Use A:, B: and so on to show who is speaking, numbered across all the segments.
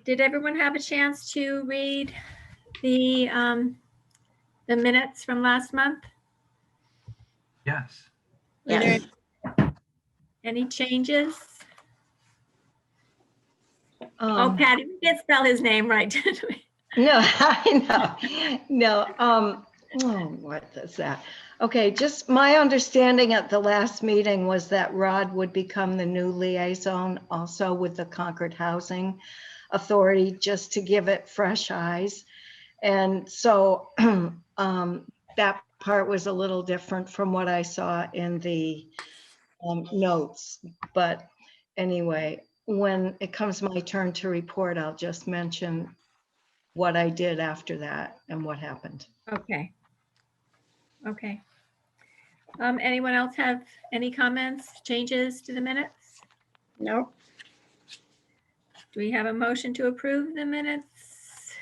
A: Did everyone have a chance to read the minutes from last month?
B: Yes.
A: Were there
C: Yes.
A: any changes? Oh, Patty, we did spell his name right, didn't we?
C: No, I know. No. What is that? Okay, just my understanding at the last meeting was that Rod would become the new liaison also with the Concord Housing Authority, just to give it fresh eyes. And so that part was a little different from what I saw in the notes. But anyway, when it comes my turn to report, I'll just mention what I did after that and what happened.
A: Okay. Okay. Anyone else have any comments, changes to the minutes?
D: No.
A: Do we have a motion to approve the minutes?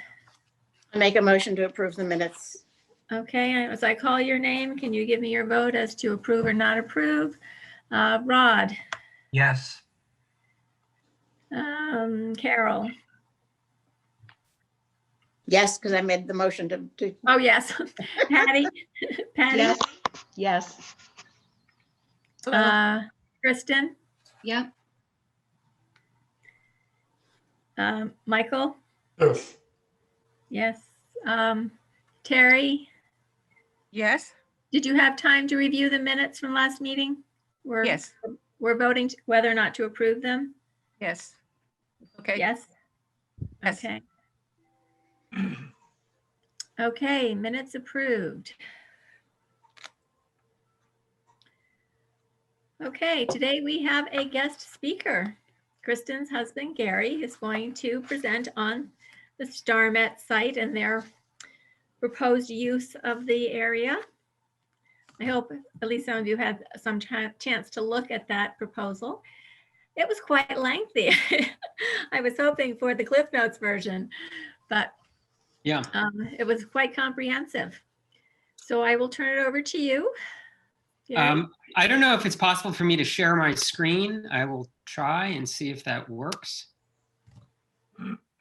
D: I make a motion to approve the minutes.
A: Okay, as I call your name, can you give me your vote as to approve or not approve? Rod,
B: Yes.
A: Carol.
D: Yes, because I made the motion to
A: Oh, yes. Patty, Patty,
C: Yes.
A: Kristen,
C: Yeah.
A: Michael,
E: Yes.
A: yes. Terry,
F: Yes,
A: did you have time to review the minutes from last meeting?
F: yes,
A: We're voting whether or not to approve them?
F: yes. Okay.
A: Yes?
F: Yes.
A: Okay. Okay, minutes approved. Okay, today we have a guest speaker. Kristen's husband, Gary, is going to present on the StarMet site and their proposed use of the area. I hope at least some of you had some chance to look at that proposal. It was quite lengthy. I was hoping for the Cliff Notes version, but
G: yeah,
A: it was quite comprehensive. So I will turn it over to you.
G: I don't know if it's possible for me to share my screen. I will try and see if that works.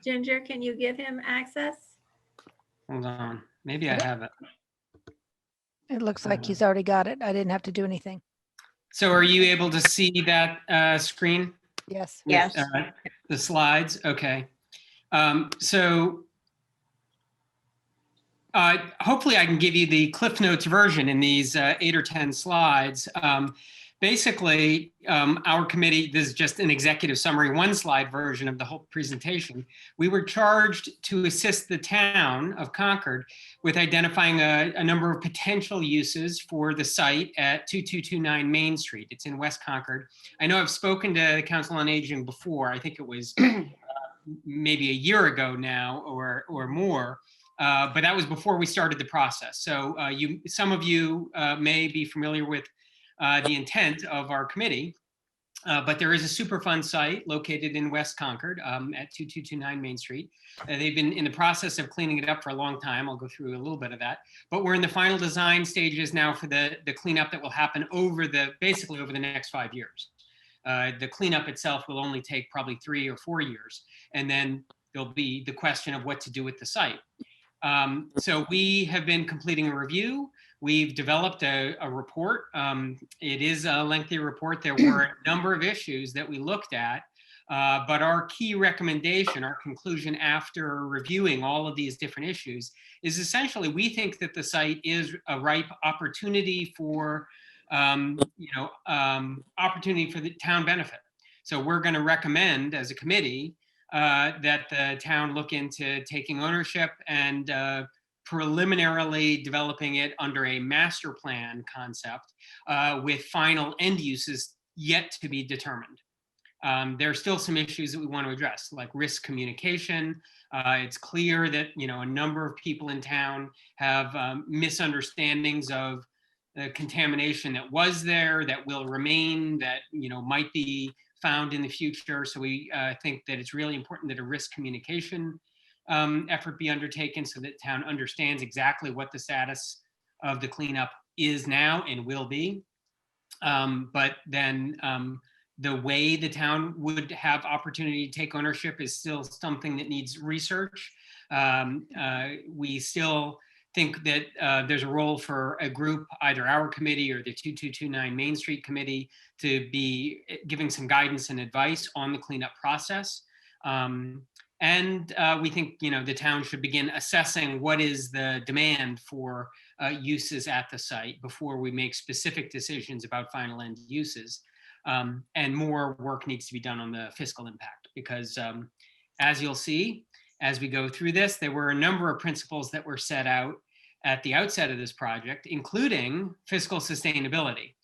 A: Ginger, can you give him access?
G: Hold on. Maybe I have it.
H: It looks like he's already got it. I didn't have to do anything.
G: So are you able to see that screen?
H: Yes.
D: yes.
G: The slides? Okay. So hopefully I can give you the Cliff Notes version in these 8 or 10 slides. Basically, our committee, this is just an executive summary, 1-slide version of the whole presentation. We were charged to assist the town of Concord with identifying a number of potential uses for the site at 2229 Main Street. It's in West Concord. I know I've spoken to the Council on Aging before. I think it was maybe a year ago now or more. But that was before we started the process. So some of you may be familiar with the intent of our committee, but there is a Superfund site located in West Concord at 2229 Main Street. They've been in the process of cleaning it up for a long time. I'll go through a little bit of that, but we're in the final design stages now for the cleanup that will happen basically over the next 5 years. The cleanup itself will only take probably 3 or 4 years, and then there'll be the question of what to do with the site. So we have been completing a review. We've developed a report. It is a lengthy report. There were a number of issues that we looked at, but our key recommendation, our conclusion after reviewing all of these different issues is essentially we think that the site is a ripe opportunity for, opportunity for the town benefit. So we're going to recommend as a committee that the town look into taking ownership and preliminarily developing it under a master plan concept with final end uses yet to be determined. There are still some issues that we want to address, like risk communication. It's clear that a number of people in town have misunderstandings of the contamination that was there, that will remain, that might be found in the future. So we think that it's really important that a risk communication effort be undertaken so that town understands exactly what the status of the cleanup is now and will be. But then The way the town would have opportunity to take ownership is still something that needs research. We still think that there's a role for a group, either our committee or the 2229 Main Street Committee, to be giving some guidance and advice on the cleanup process. And we think, the town should begin assessing what is the demand for uses at the site before we make specific decisions about final end uses. And more work needs to be done on the fiscal impact because as you'll see, as we go through this, there were a number of principles that were set out at the outset of this project, including fiscal sustainability,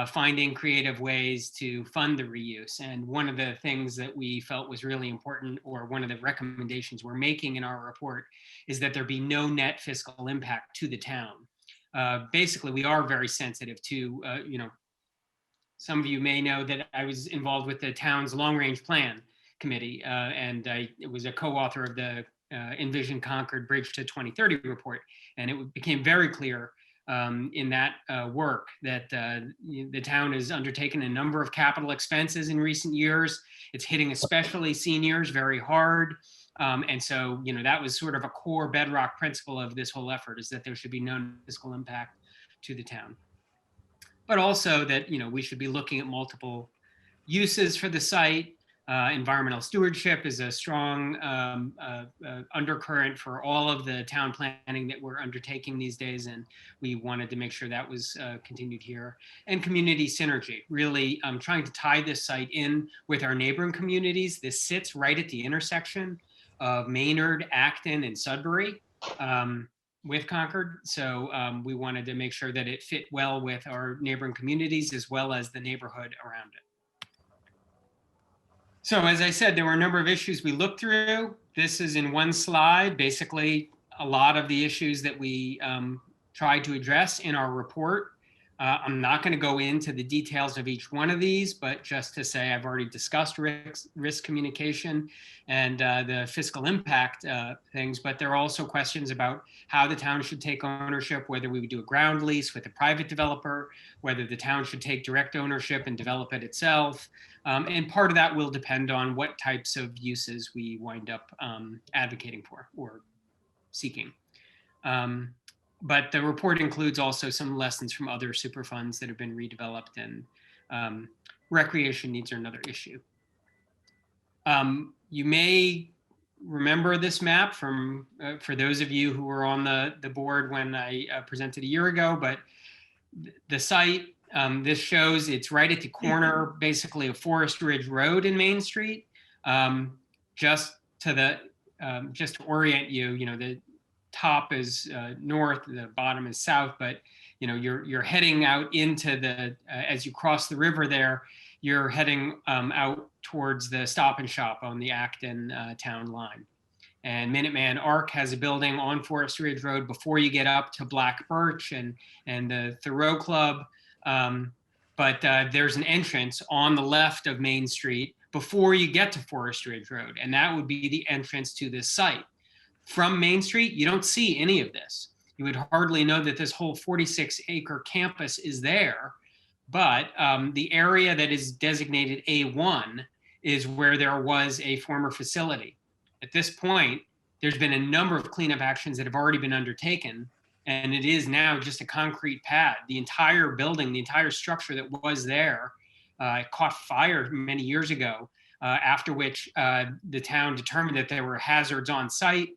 G: finding creative ways to fund the reuse. And one of the things that we felt was really important, or one of the recommendations we're making in our report, is that there be no net fiscal impact to the town. Basically, we are very sensitive to, some of you may know that I was involved with the town's long-range plan committee, and I was a co-author of the Envision Concord Bridge to 2030 report. And it became very clear in that work that the town has undertaken a number of capital expenses in recent years. It's hitting especially seniors very hard. And so, that was sort of a core bedrock principle of this whole effort, is that there should be no fiscal impact to the town. But also that, we should be looking at multiple uses for the site. Environmental stewardship is a strong undercurrent for all of the town planning that we're undertaking these days, and we wanted to make sure that was continued here. And community synergy, really trying to tie this site in with our neighboring communities. This sits right at the intersection of Maynard, Acton, and Sudbury with Concord. So we wanted to make sure that it fit well with our neighboring communities as well as the neighborhood around it. So as I said, there were a number of issues we looked through. This is in one slide, basically a lot of the issues that we tried to address in our report. I'm not going to go into the details of each one of these, but just to say I've already discussed risk communication and the fiscal impact things, but there are also questions about how the town should take ownership, whether we would do a ground lease with a private developer, whether the town should take direct ownership and develop it itself. And part of that will depend on what types of uses we wind up advocating for or seeking. But the report includes also some lessons from other super funds that have been redeveloped, and recreation needs are another issue. You may remember this map from, for those of you who were on the board when I presented a year ago, but the site, this shows it's right at the corner, basically of Forest Ridge Road in Main Street. Just to orient you, the top is north, the bottom is south, but you're heading out into the, as you cross the river there, you're heading out towards the Stop and Shop on the Acton town line. And Minuteman Arc has a building on Forest Ridge Road before you get up to Black Birch and the Thoreau Club. But there's an entrance on the left of Main Street before you get to Forest Ridge Road, and that would be the entrance to this site. From Main Street, you don't see any of this. You would hardly know that this whole 46-acre campus is there, but the area that is designated A1 is where there was a former facility. At this point, there's been a number of cleanup actions that have already been undertaken, and it is now just a concrete pad. The entire building, the entire structure that was there caught fire many years ago, after which the town determined that there were hazards on site.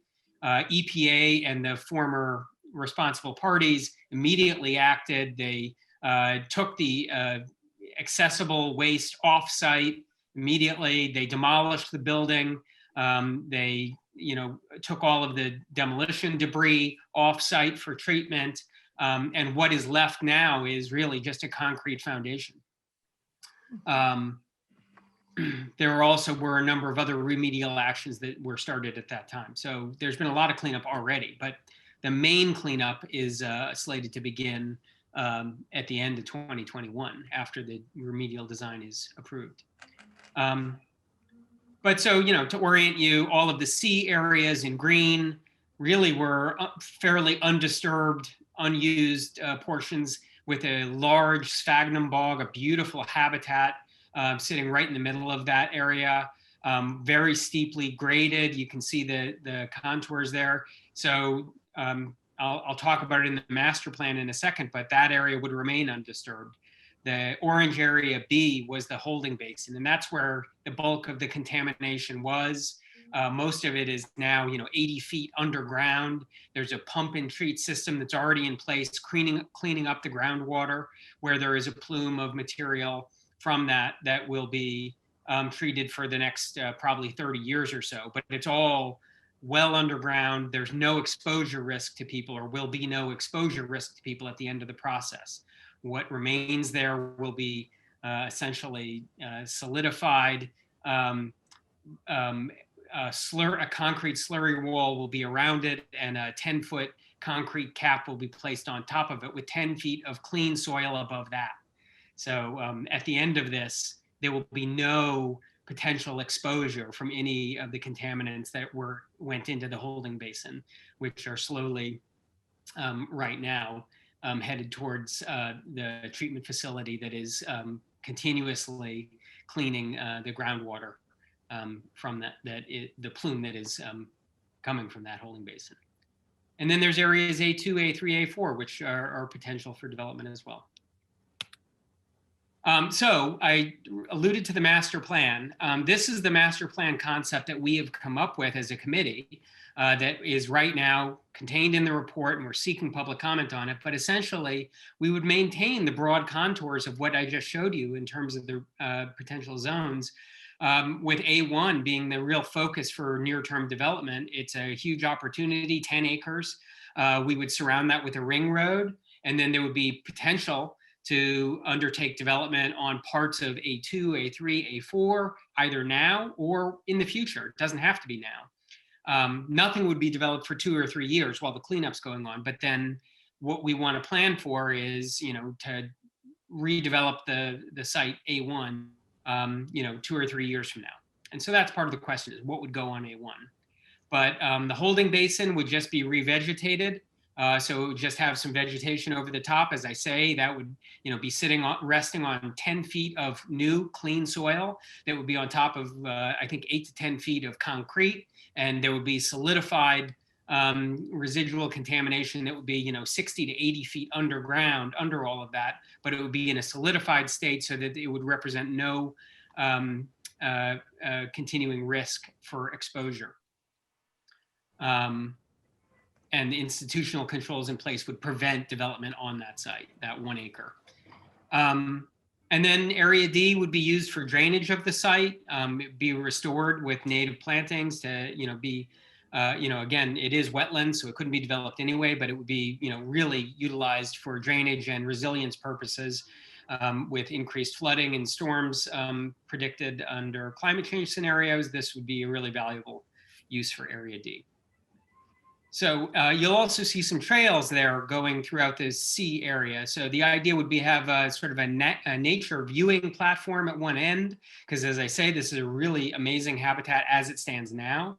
G: EPA and the former responsible parties immediately acted. They took the accessible waste off site immediately. They demolished the building. They took all of the demolition debris off site for treatment. And what is left now is really just a concrete foundation. There were a number of other remedial actions that were started at that time. So there's been a lot of cleanup already, but the main cleanup is slated to begin at the end of 2021 after the remedial design is approved. But so, to orient you, all of the C areas in green really were fairly undisturbed, unused portions with a large sphagnum bog, a beautiful habitat sitting right in the middle of that area, very steeply graded. You can see the contours there. So I'll talk about it in the master plan in a second, but that area would remain undisturbed. The orange area B was the holding basin, and that's where the bulk of the contamination was. Most of it is now, 80 feet underground. There's a pump and treat system that's already in place, cleaning up the groundwater where there is a plume of material from that will be treated for the next probably 30 years or so. But it's all well underground. There's no exposure risk to people, or will be no exposure risk to people at the end of the process. What remains there will be essentially solidified. A concrete slurry wall will be around it, and a 10-foot concrete cap will be placed on top of it with 10 feet of clean soil above that. So at the end of this, there will be no potential exposure from any of the contaminants that went into the holding basin, which are slowly right now headed towards the treatment facility that is continuously cleaning the groundwater from the plume that is coming from that holding basin. And then there's areas A2, A3, A4, which are potential for development as well. So I alluded to the master plan. This is the master plan concept that we have come up with as a committee that is right now contained in the report, and we're seeking public comment on it. But essentially, we would maintain the broad contours of what I just showed you in terms of the potential zones, with A1 being the real focus for near-term development. It's a huge opportunity, 10 acres. We would surround that with a ring road, and then there would be potential to undertake development on parts of A2, A3, A4, either now or in the future. It doesn't have to be now. Nothing would be developed for 2 or 3 years while the cleanup's going on. But then what we want to plan for is, to redevelop the site A1, 2 or 3 years from now. And so that's part of the question, is what would go on A1. But the holding basin would just be revegetated. So it would just have some vegetation over the top. As I say, that would be resting on 10 feet of new clean soil that would be on top of, I think, 8 to 10 feet of concrete. And there would be solidified residual contamination that would be 60 to 80 feet underground under all of that. But it would be in a solidified state so that it would represent no continuing risk for exposure. And the institutional controls in place would prevent development on that site, that 1 acre. And then area D would be used for drainage of the site, be restored with native plantings to, be, again, it is wetlands, so it couldn't be developed anyway, but it would be, really utilized for drainage and resilience purposes, with increased flooding and storms predicted under climate change scenarios. This would be a really valuable use for area D. So you'll also see some trails there going throughout this C area. So the idea would be have a sort of a nature viewing platform at one end, because as I say, this is a really amazing habitat as it stands now.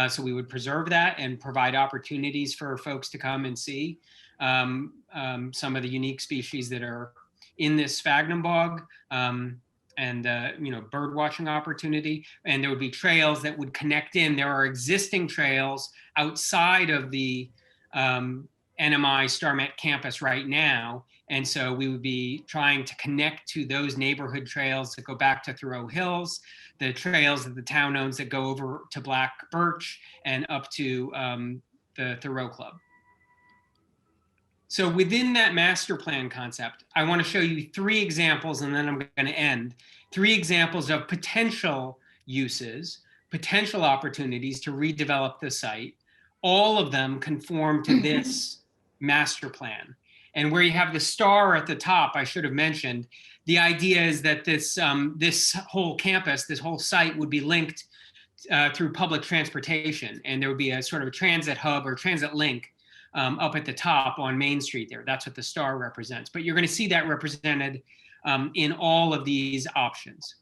G: So we would preserve that and provide opportunities for folks to come and see some of the unique species that are in this sphagnum bog. And bird watching opportunity, and there would be trails that would connect in. There are existing trails outside of the NMI StarMet campus right now, and so we would be trying to connect to those neighborhood trails that go back to Thoreau Hills, the trails that the town owns that go over to Black Birch and up to the Thoreau Club. So within that master plan concept, I want to show you 3 examples, and then I'm going to end. 3 examples of potential uses, potential opportunities to redevelop the site. All of them conform to this master plan. And where you have the star at the top, I should have mentioned, the idea is that this whole campus, this whole site would be linked through public transportation. And there would be a sort of a transit hub or transit link up at the top on Main Street there. That's what the star represents. But you're going to see that represented in all of these options.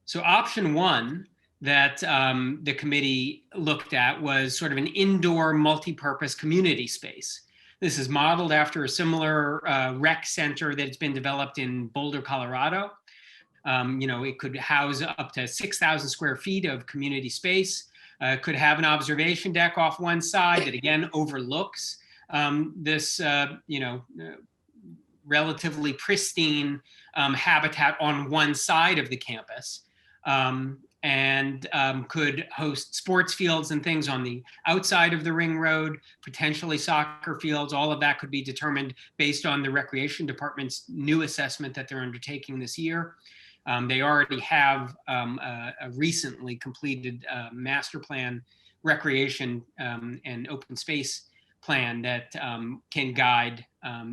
G: So option 1 that the committee looked at was sort of an indoor multi-purpose community space. This is modeled after a similar rec center that's been developed in Boulder, Colorado. It could house up to 6,000 square feet of community space. Could have an observation deck off one side that again overlooks this, relatively pristine habitat on one side of the campus. Could host sports fields and things on the outside of the ring road, potentially soccer fields. All of that could be determined based on the Recreation Department's new assessment that they're undertaking this year. They already have a recently completed master plan, recreation and open space plan that can guide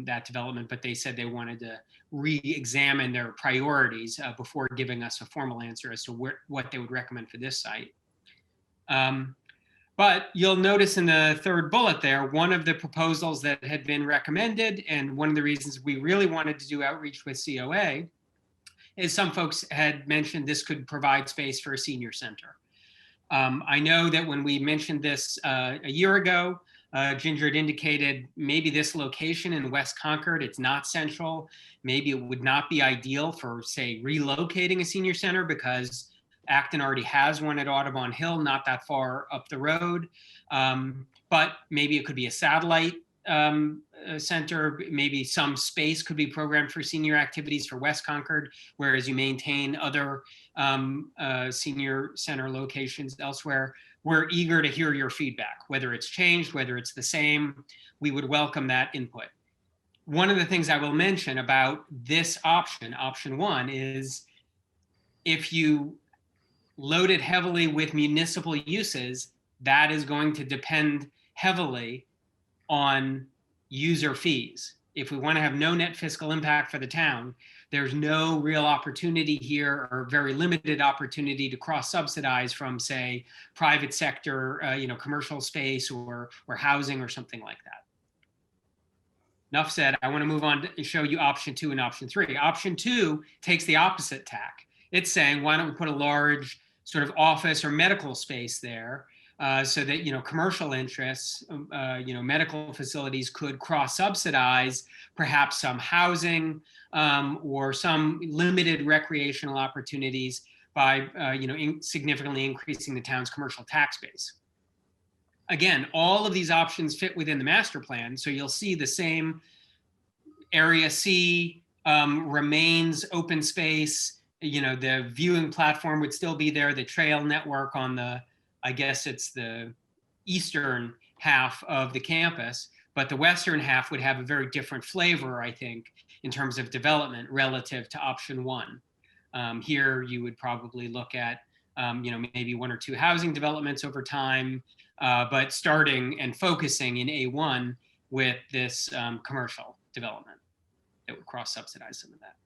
G: that development, but they said they wanted to re-examine their priorities before giving us a formal answer as to what they would recommend for this site. But you'll notice in the third bullet there, one of the proposals that had been recommended, and one of the reasons we really wanted to do outreach with COA, is some folks had mentioned this could provide space for a senior center. I know that when we mentioned this a year ago, Ginger had indicated maybe this location in West Concord, it's not central. Maybe it would not be ideal for, say, relocating a senior center because Acton already has one at Audubon Hill, not that far up the road. But maybe it could be a satellite center. Maybe some space could be programmed for senior activities for West Concord, whereas you maintain other senior center locations elsewhere. We're eager to hear your feedback, whether it's changed, whether it's the same. We would welcome that input. One of the things I will mention about this option, option one, is if you load it heavily with municipal uses, that is going to depend heavily on user fees. If we want to have no net fiscal impact for the town, there's no real opportunity here, or very limited opportunity, to cross-subsidize from, say, private sector, commercial space or housing or something like that. Enough said. I want to move on to show you option two and option three. Option two takes the opposite tack. It's saying, why don't we put a large sort of office or medical space there, so that, commercial interests, medical facilities could cross-subsidize perhaps some housing or some limited recreational opportunities by, significantly increasing the town's commercial tax base. Again, all of these options fit within the master plan, so you'll see the same Area C remains open space. The viewing platform would still be there, the trail network on the, I guess it's the eastern half of the campus, but the western half would have a very different flavor, I think, in terms of development relative to option one. Here, you would probably look at, maybe one or two housing developments over time, but starting and focusing in A1 with this commercial development that would cross-subsidize some of that.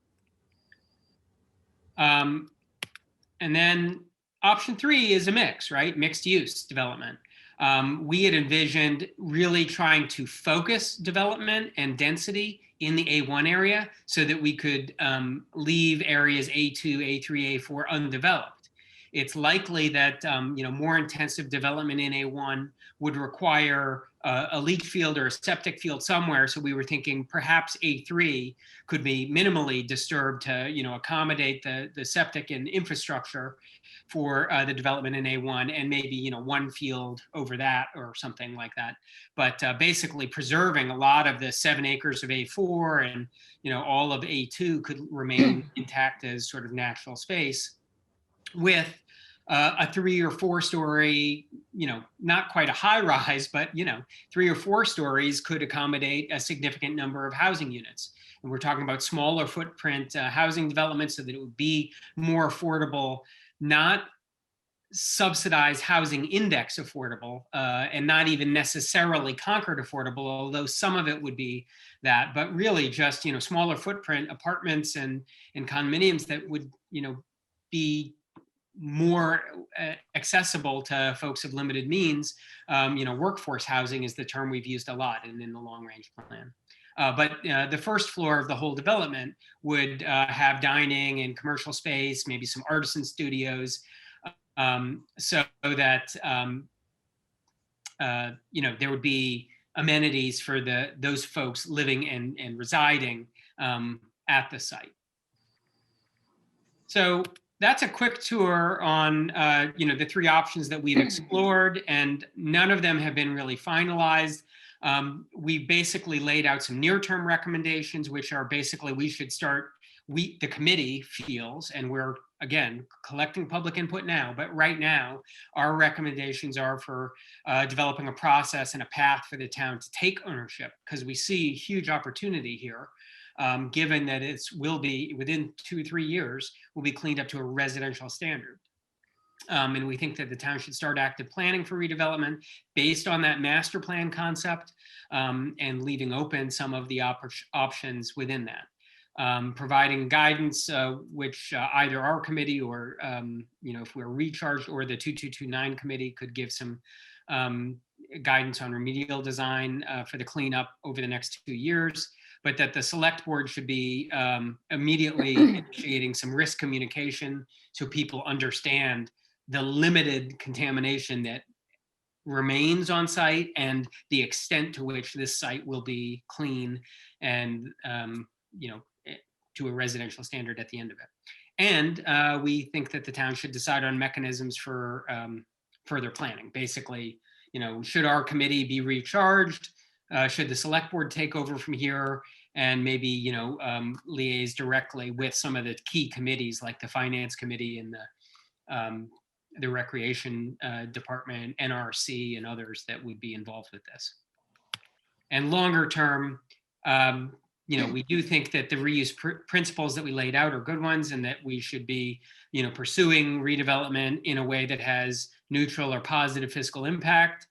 G: And then option three is a mix, right? Mixed use development. We had envisioned really trying to focus development and density in the A1 area so that we could leave areas A2, A3, A4 undeveloped. It's likely that more intensive development in A1 would require a leach field or a septic field somewhere. So we were thinking perhaps A3 could be minimally disturbed to accommodate the septic and infrastructure for the development in A1, and maybe one field over that or something like that. But basically preserving a lot of the 7 acres of A4 and all of A2 could remain intact as sort of natural space, with a 3 or 4 story, not quite a high rise, but 3 or 4 stories could accommodate a significant number of housing units. And we're talking about smaller footprint housing development so that it would be more affordable, not subsidized housing index affordable, and not even necessarily Concord affordable, although some of it would be that, but really just, smaller footprint apartments and condominiums that would, be more accessible to folks of limited means. Workforce housing is the term we've used a lot in the long range plan. But the first floor of the whole development would have dining and commercial space, maybe some artisan studios, so that there would be amenities for those folks living and residing at the site. So that's a quick tour on, the three options that we've explored, and none of them have been really finalized. We basically laid out some near-term recommendations, which are basically we should start, the committee feels, and we're, again, collecting public input now, but right now, our recommendations are for developing a process and a path for the town to take ownership, because we see huge opportunity here. Given that will be within 2 or 3 years, will be cleaned up to a residential standard. And we think that the town should start active planning for redevelopment based on that master plan concept, and leaving open some of the options within that. Providing guidance, which either our committee or, if we're recharged, or the 2229 committee could give some guidance on remedial design for the cleanup over the next 2 years. But that the select board should be immediately initiating some risk communication so people understand the limited contamination that remains on site and the extent to which this site will be clean and, to a residential standard at the end of it. And we think that the town should decide on mechanisms for further planning. Basically, should our committee be recharged? Should the select board take over from here and maybe, liaise directly with some of the key committees like the finance committee and the recreation department, NRC, and others that would be involved with this. And longer term, we do think that the reuse principles that we laid out are good ones, and that we should be, pursuing redevelopment in a way that has neutral or positive fiscal impact,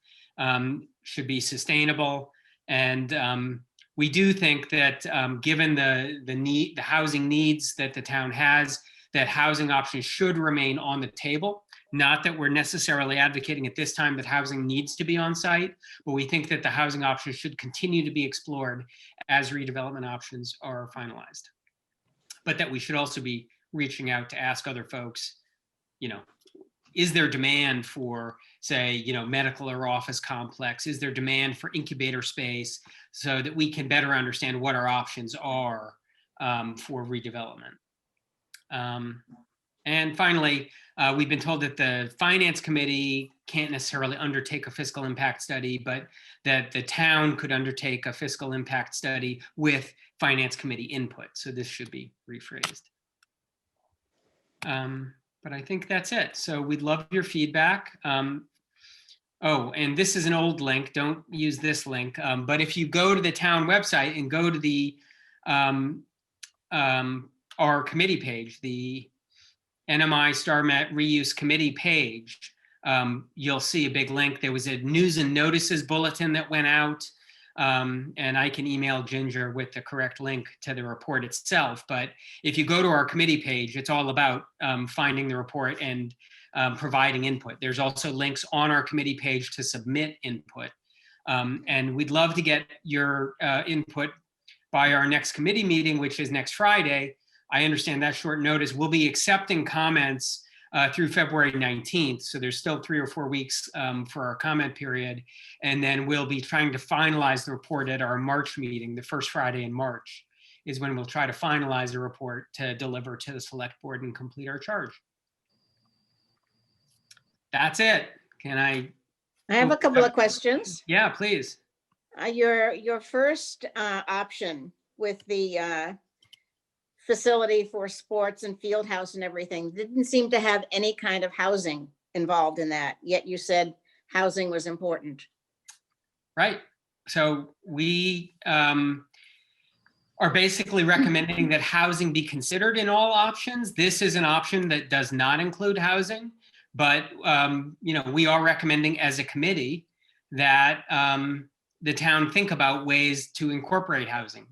G: should be sustainable. And we do think that given the housing needs that the town has, that housing options should remain on the table. Not that we're necessarily advocating at this time that housing needs to be on site, but we think that the housing options should continue to be explored as redevelopment options are finalized. But that we should also be reaching out to ask other folks, is there demand for, say, medical or office complex? Is there demand for incubator space, so that we can better understand what our options are for redevelopment? And finally, we've been told that the finance committee can't necessarily undertake a fiscal impact study, but that the town could undertake a fiscal impact study with finance committee input. So this should be rephrased. But I think that's it. So we'd love your feedback. Oh, and this is an old link. Don't use this link. But if you go to the town website and go to the our committee page, the NMI StarMet Reuse Committee page, you'll see a big link. There was a news and notices bulletin that went out, and I can email Ginger with the correct link to the report itself. But if you go to our committee page, it's all about finding the report and providing input. There's also links on our committee page to submit input. And we'd love to get your input by our next committee meeting, which is next Friday. I understand that short notice. We'll be accepting comments through February 19th. So there's still 3 or 4 weeks for our comment period. And then we'll be trying to finalize the report at our March meeting. The first Friday in March is when we'll try to finalize the report to deliver to the select board and complete our charge. That's it.
D: I have a couple of questions.
G: Yeah, please.
D: Your first option with the facility for sports and field house and everything didn't seem to have any kind of housing involved in that, yet you said housing was important.
G: Right. So we are basically recommending that housing be considered in all options. This is an option that does not include housing, but we are recommending as a committee that the town think about ways to incorporate housing.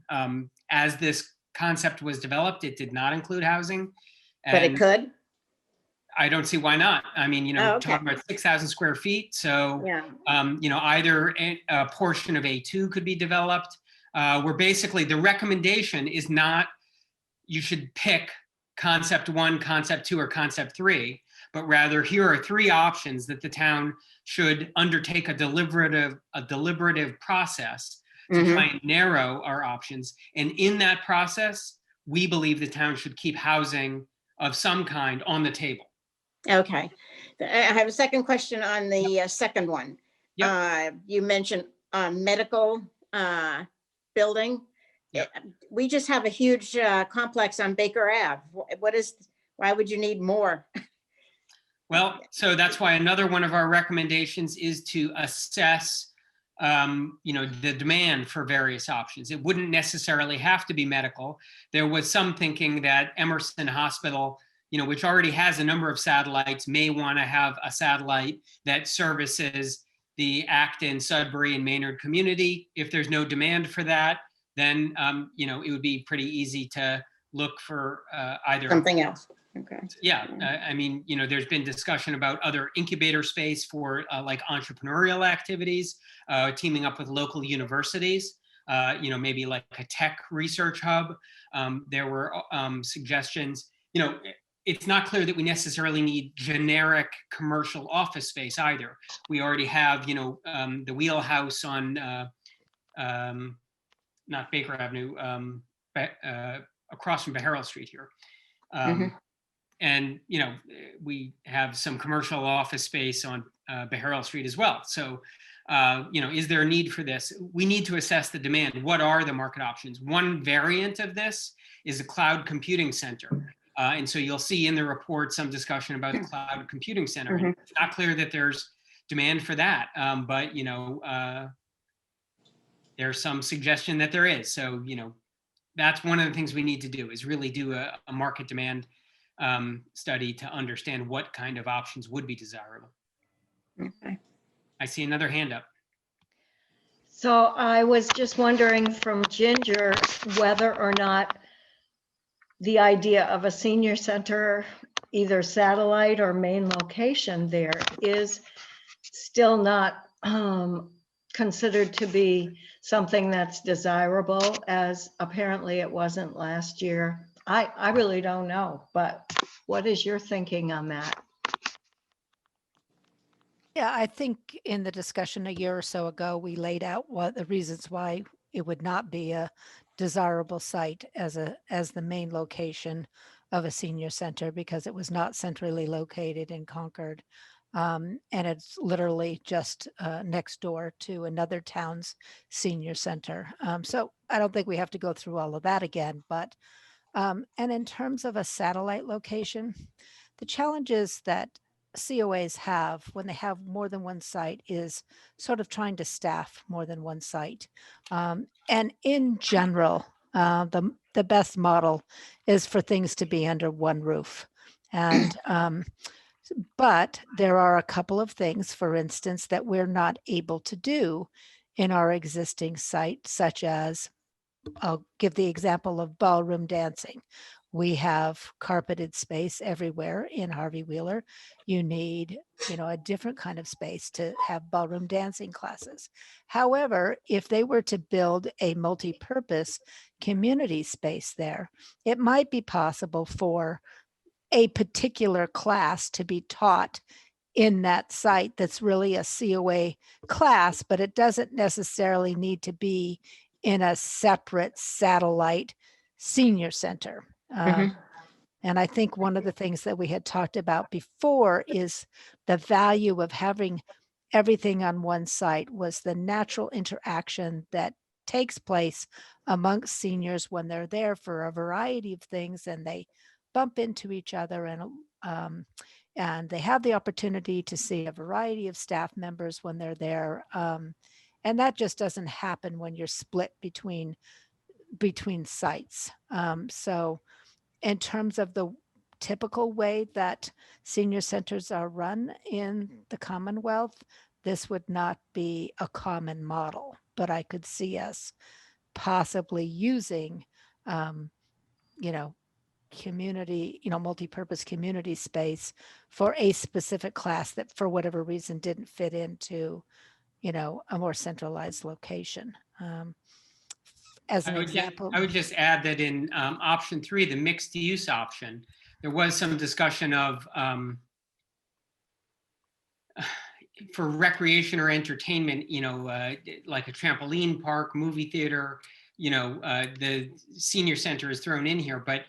G: As this concept was developed, it did not include housing.
D: But it could?
G: I don't see why not. I mean,
D: Okay.
G: talking about 6,000 square feet. So,
D: Yeah.
G: Either a portion of A2 could be developed. Where basically the recommendation is not, you should pick concept 1, concept 2, or concept 3, but rather here are 3 options that the town should undertake a deliberative process to try and narrow our options. And in that process, we believe the town should keep housing of some kind on the table.
D: Okay. I have a second question on the second one. You mentioned medical building.
G: Yep.
D: We just have a huge complex on Baker Ave. Why would you need more?
G: Well, so that's why another one of our recommendations is to assess, the demand for various options. It wouldn't necessarily have to be medical. There was some thinking that Emerson Hospital, which already has a number of satellites, may want to have a satellite that services the Acton, Sudbury, and Maynard community. If there's no demand for that, then, it would be pretty easy to look for either
D: Something else. Okay.
G: Yeah, there's been discussion about other incubator space for like entrepreneurial activities, teaming up with local universities, maybe like a tech research hub. There were suggestions, it's not clear that we necessarily need generic commercial office space either. We already have, the Wheelhouse on, not Baker Avenue, across from Beharrell Street here. And, we have some commercial office space on Beharrell Street as well. So, is there a need for this? We need to assess the demand. What are the market options? One variant of this is a cloud computing center. And so you'll see in the report some discussion about a cloud computing center. And it's not clear that there's demand for that, but, there's some suggestion that there is. So, that's one of the things we need to do, is really do a market demand study to understand what kind of options would be desirable.
D: Okay.
G: I see another hand up.
C: So I was just wondering from Ginger whether or not the idea of a senior center, either satellite or main location there, is still not considered to be something that's desirable, as apparently it wasn't last year. I really don't know, but what is your thinking on that?
H: Yeah, I think in the discussion a year or so ago, we laid out what the reasons why it would not be a desirable site as the main location of a senior center, because it was not centrally located in Concord. And it's literally just next door to another town's senior center. So I don't think we have to go through all of that again, but and in terms of a satellite location, the challenges that COAs have when they have more than one site is sort of trying to staff more than one site. And in general, the best model is for things to be under one roof. And but there are a couple of things, for instance, that we're not able to do in our existing site, such as, I'll give the example of ballroom dancing. We have carpeted space everywhere in Harvey Wheeler. You need, a different kind of space to have ballroom dancing classes. However, if they were to build a multi-purpose community space there, it might be possible for a particular class to be taught in that site that's really a COA class, but it doesn't necessarily need to be in a separate satellite senior center. And I think one of the things that we had talked about before is the value of having everything on one site was the natural interaction that takes place amongst seniors when they're there for a variety of things, and they bump into each other, and they have the opportunity to see a variety of staff members when they're there. And that just doesn't happen when you're split between sites. So in terms of the typical way that senior centers are run in the Commonwealth, this would not be a common model, but I could see us possibly using, community, multi-purpose community space for a specific class that for whatever reason didn't fit into, a more centralized location. As an example.
G: I would just add that in option 3, the mixed use option, there was some discussion of for recreation or entertainment, like a trampoline park, movie theater, the senior center is thrown in here, but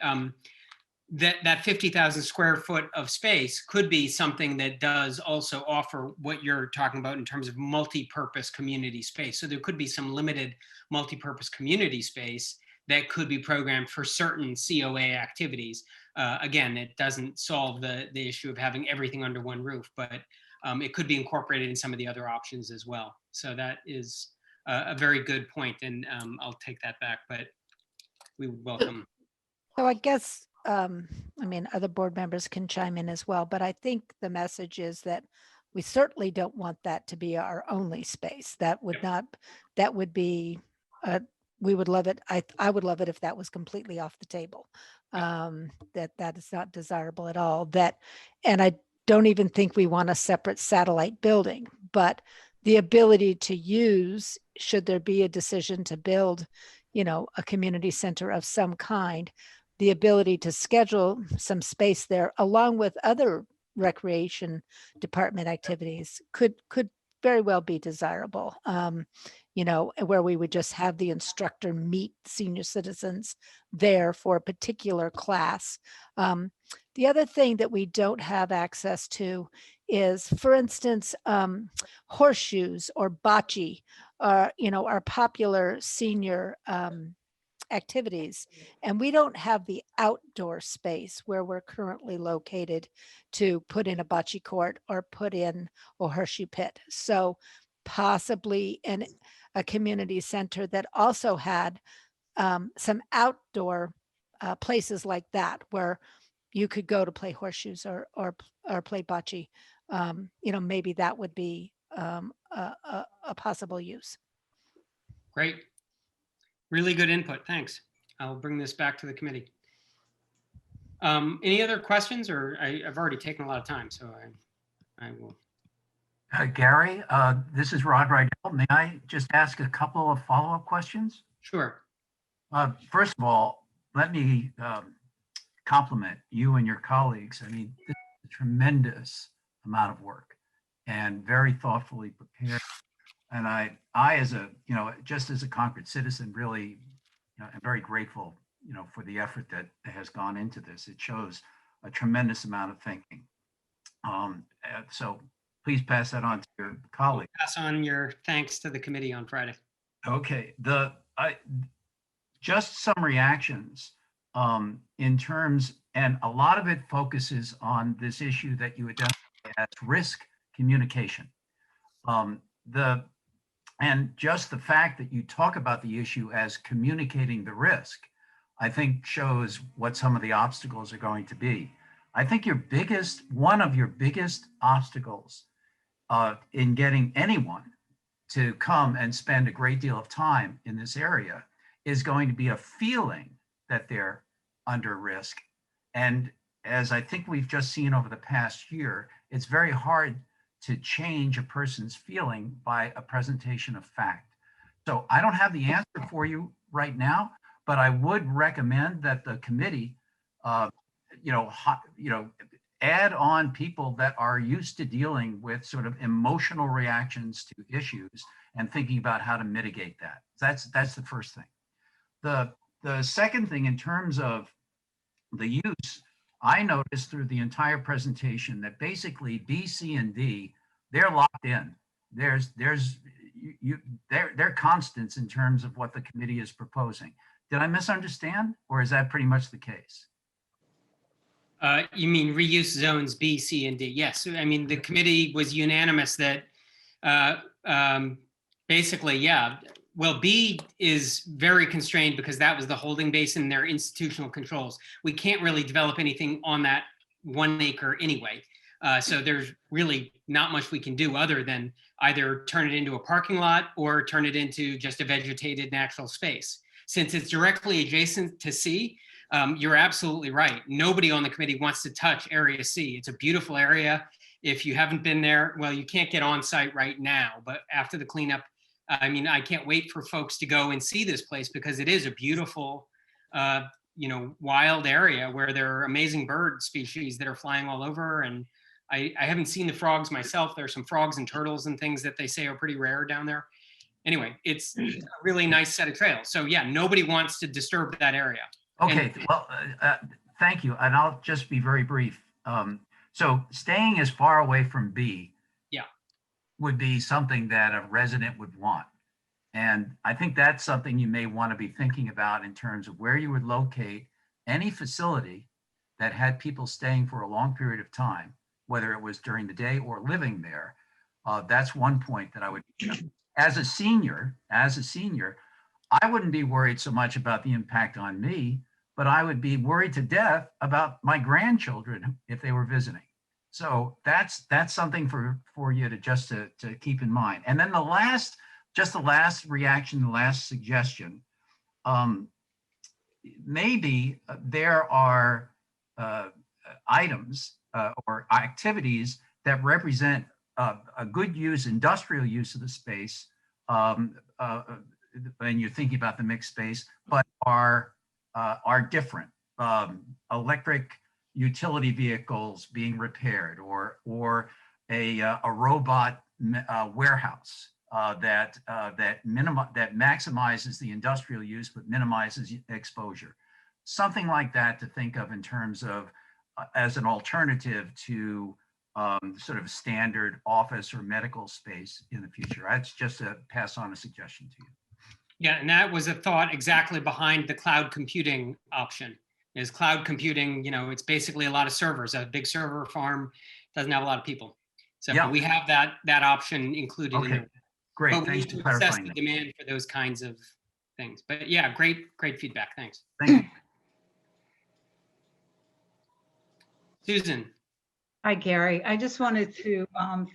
G: that 50,000 square foot of space could be something that does also offer what you're talking about in terms of multi-purpose community space. So there could be some limited multi-purpose community space that could be programmed for certain COA activities. Again, it doesn't solve the issue of having everything under one roof, but it could be incorporated in some of the other options as well. So that is a very good point, and I'll take that back, but we would welcome.
H: So I guess, I mean, other board members can chime in as well, but I think the message is that we certainly don't want that to be our only space. That would not, that would be, we would love it. I would love it if that was completely off the table. That is not desirable at all. And I don't even think we want a separate satellite building, but the ability to use, should there be a decision to build, you know, a community center of some kind, the ability to schedule some space there along with other recreation department activities could very well be desirable. You know, where we would just have the instructor meet senior citizens there for a particular class. The other thing that we don't have access to is, for instance, horseshoes or bocce, you know, are popular senior activities, and we don't have the outdoor space where we're currently located to put in a bocce court or put in a horseshoe pit. So possibly in a community center that also had some outdoor places like that where you could go to play horseshoes or play bocce. You know, maybe that would be a possible use.
G: Great. Really good input. Thanks. I'll bring this back to the committee. Any other questions, or I've already taken a lot of time, so I will.
B: Gary, this is Rod Rydell. May I just ask a couple of follow-up questions?
G: Sure.
B: First of all, let me compliment you and your colleagues. I mean, this is a tremendous amount of work and very thoughtfully prepared. And I as a, you know, just as a Concord citizen, really, you know, I'm very grateful, you know, for the effort that has gone into this. It shows a tremendous amount of thinking. So please pass that on to your colleague.
G: Pass on your thanks to the committee on Friday.
B: Okay, just some reactions in terms, and a lot of it focuses on this issue that you identify as risk communication. And just the fact that you talk about the issue as communicating the risk, I think shows what some of the obstacles are going to be. I think one of your biggest obstacles in getting anyone to come and spend a great deal of time in this area is going to be a feeling that they're under risk. And as I think we've just seen over the past year, it's very hard to change a person's feeling by a presentation of fact. So I don't have the answer for you right now, but I would recommend that the committee, add on people that are used to dealing with sort of emotional reactions to issues and thinking about how to mitigate that. That's the first thing. The second thing, in terms of the use, I noticed through the entire presentation that basically B, C, and D, they're locked in. They're constants in terms of what the committee is proposing. Did I misunderstand, or is that pretty much the case?
G: You mean reuse zones B, C, and D? Yes. I mean, the committee was unanimous that basically, yeah. Well, B is very constrained because that was the holding basin and their institutional controls. We can't really develop anything on that 1 acre anyway. So there's really not much we can do other than either turn it into a parking lot or turn it into just a vegetated natural space. Since it's directly adjacent to C, you're absolutely right. Nobody on the committee wants to touch Area C. It's a beautiful area. If you haven't been there, well, you can't get on site right now, but after the cleanup, I mean, I can't wait for folks to go and see this place because it is a beautiful, wild area where there are amazing bird species that are flying all over. And I haven't seen the frogs myself. There's some frogs and turtles and things that they say are pretty rare down there. Anyway, it's a really nice set of trails. So yeah, nobody wants to disturb that area.
B: Okay, well, Thank you. And I'll just be very brief. So staying as far away from B
G: Yeah.
B: would be something that a resident would want. And I think that's something you may want to be thinking about in terms of where you would locate any facility that had people staying for a long period of time, whether it was during the day or living there. That's one point that I would, as a senior, I wouldn't be worried so much about the impact on me, but I would be worried to death about my grandchildren if they were visiting. So that's something for you to keep in mind. And then the last reaction, the last suggestion, maybe there are items or activities that represent a good use, industrial use of the space, and you're thinking about the mixed space, but are different. Electric utility vehicles being repaired, or a robot warehouse that maximizes the industrial use but minimizes exposure. Something like that to think of in terms of as an alternative to sort of standard office or medical space in the future. That's just to pass on a suggestion to you.
G: Yeah, and that was a thought exactly behind the cloud computing option. Is cloud computing, it's basically a lot of servers. A big server farm doesn't have a lot of people. So
B: Yeah.
G: we have that option included in
B: Okay,
G: there.
B: great.
G: But we
B: Thanks
G: need
B: for
G: to assess
B: clarifying
G: the
B: that.
G: demand for those kinds of things. But yeah, great feedback. Thanks.
B: Thank you.
G: Susan.
E: Hi, Gary. I just wanted to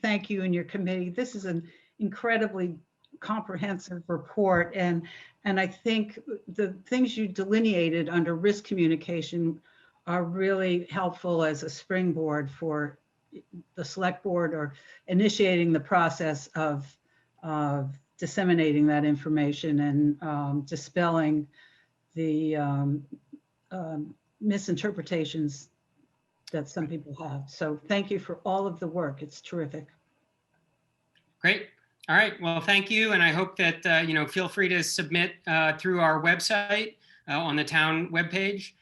E: thank you and your committee. This is an incredibly comprehensive report, and I think the things you delineated under risk communication are really helpful as a springboard for the select board or initiating the process of disseminating that information and dispelling the misinterpretations that some people have. So thank you for all of the work. It's terrific.
G: Great. All right. Well, thank you. And I hope that, feel free to submit through our website on the town webpage,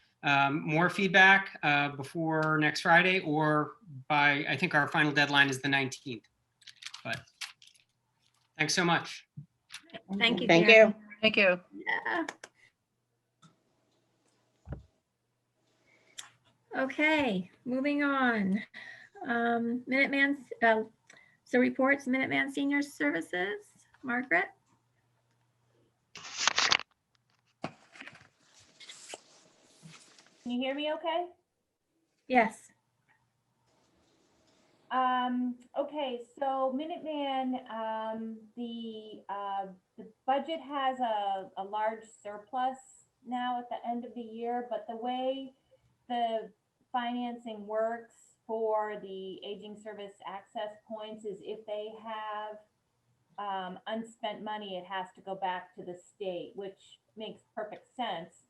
G: more feedback before next Friday, or by, I think our final deadline is the 19th. But thanks so much.
A: Thank you.
D: Thank
A: Gary.
D: you.
F: Thank you.
A: Yeah. Okay, moving on. Minuteman, so reports, Minuteman Senior Services, Margaret.
I: Can you hear me okay?
A: Yes.
I: Okay, so Minuteman, the budget has a large surplus now at the end of the year, but the way the financing works for the aging service access points is if they have unspent money, it has to go back to the state, which makes perfect sense.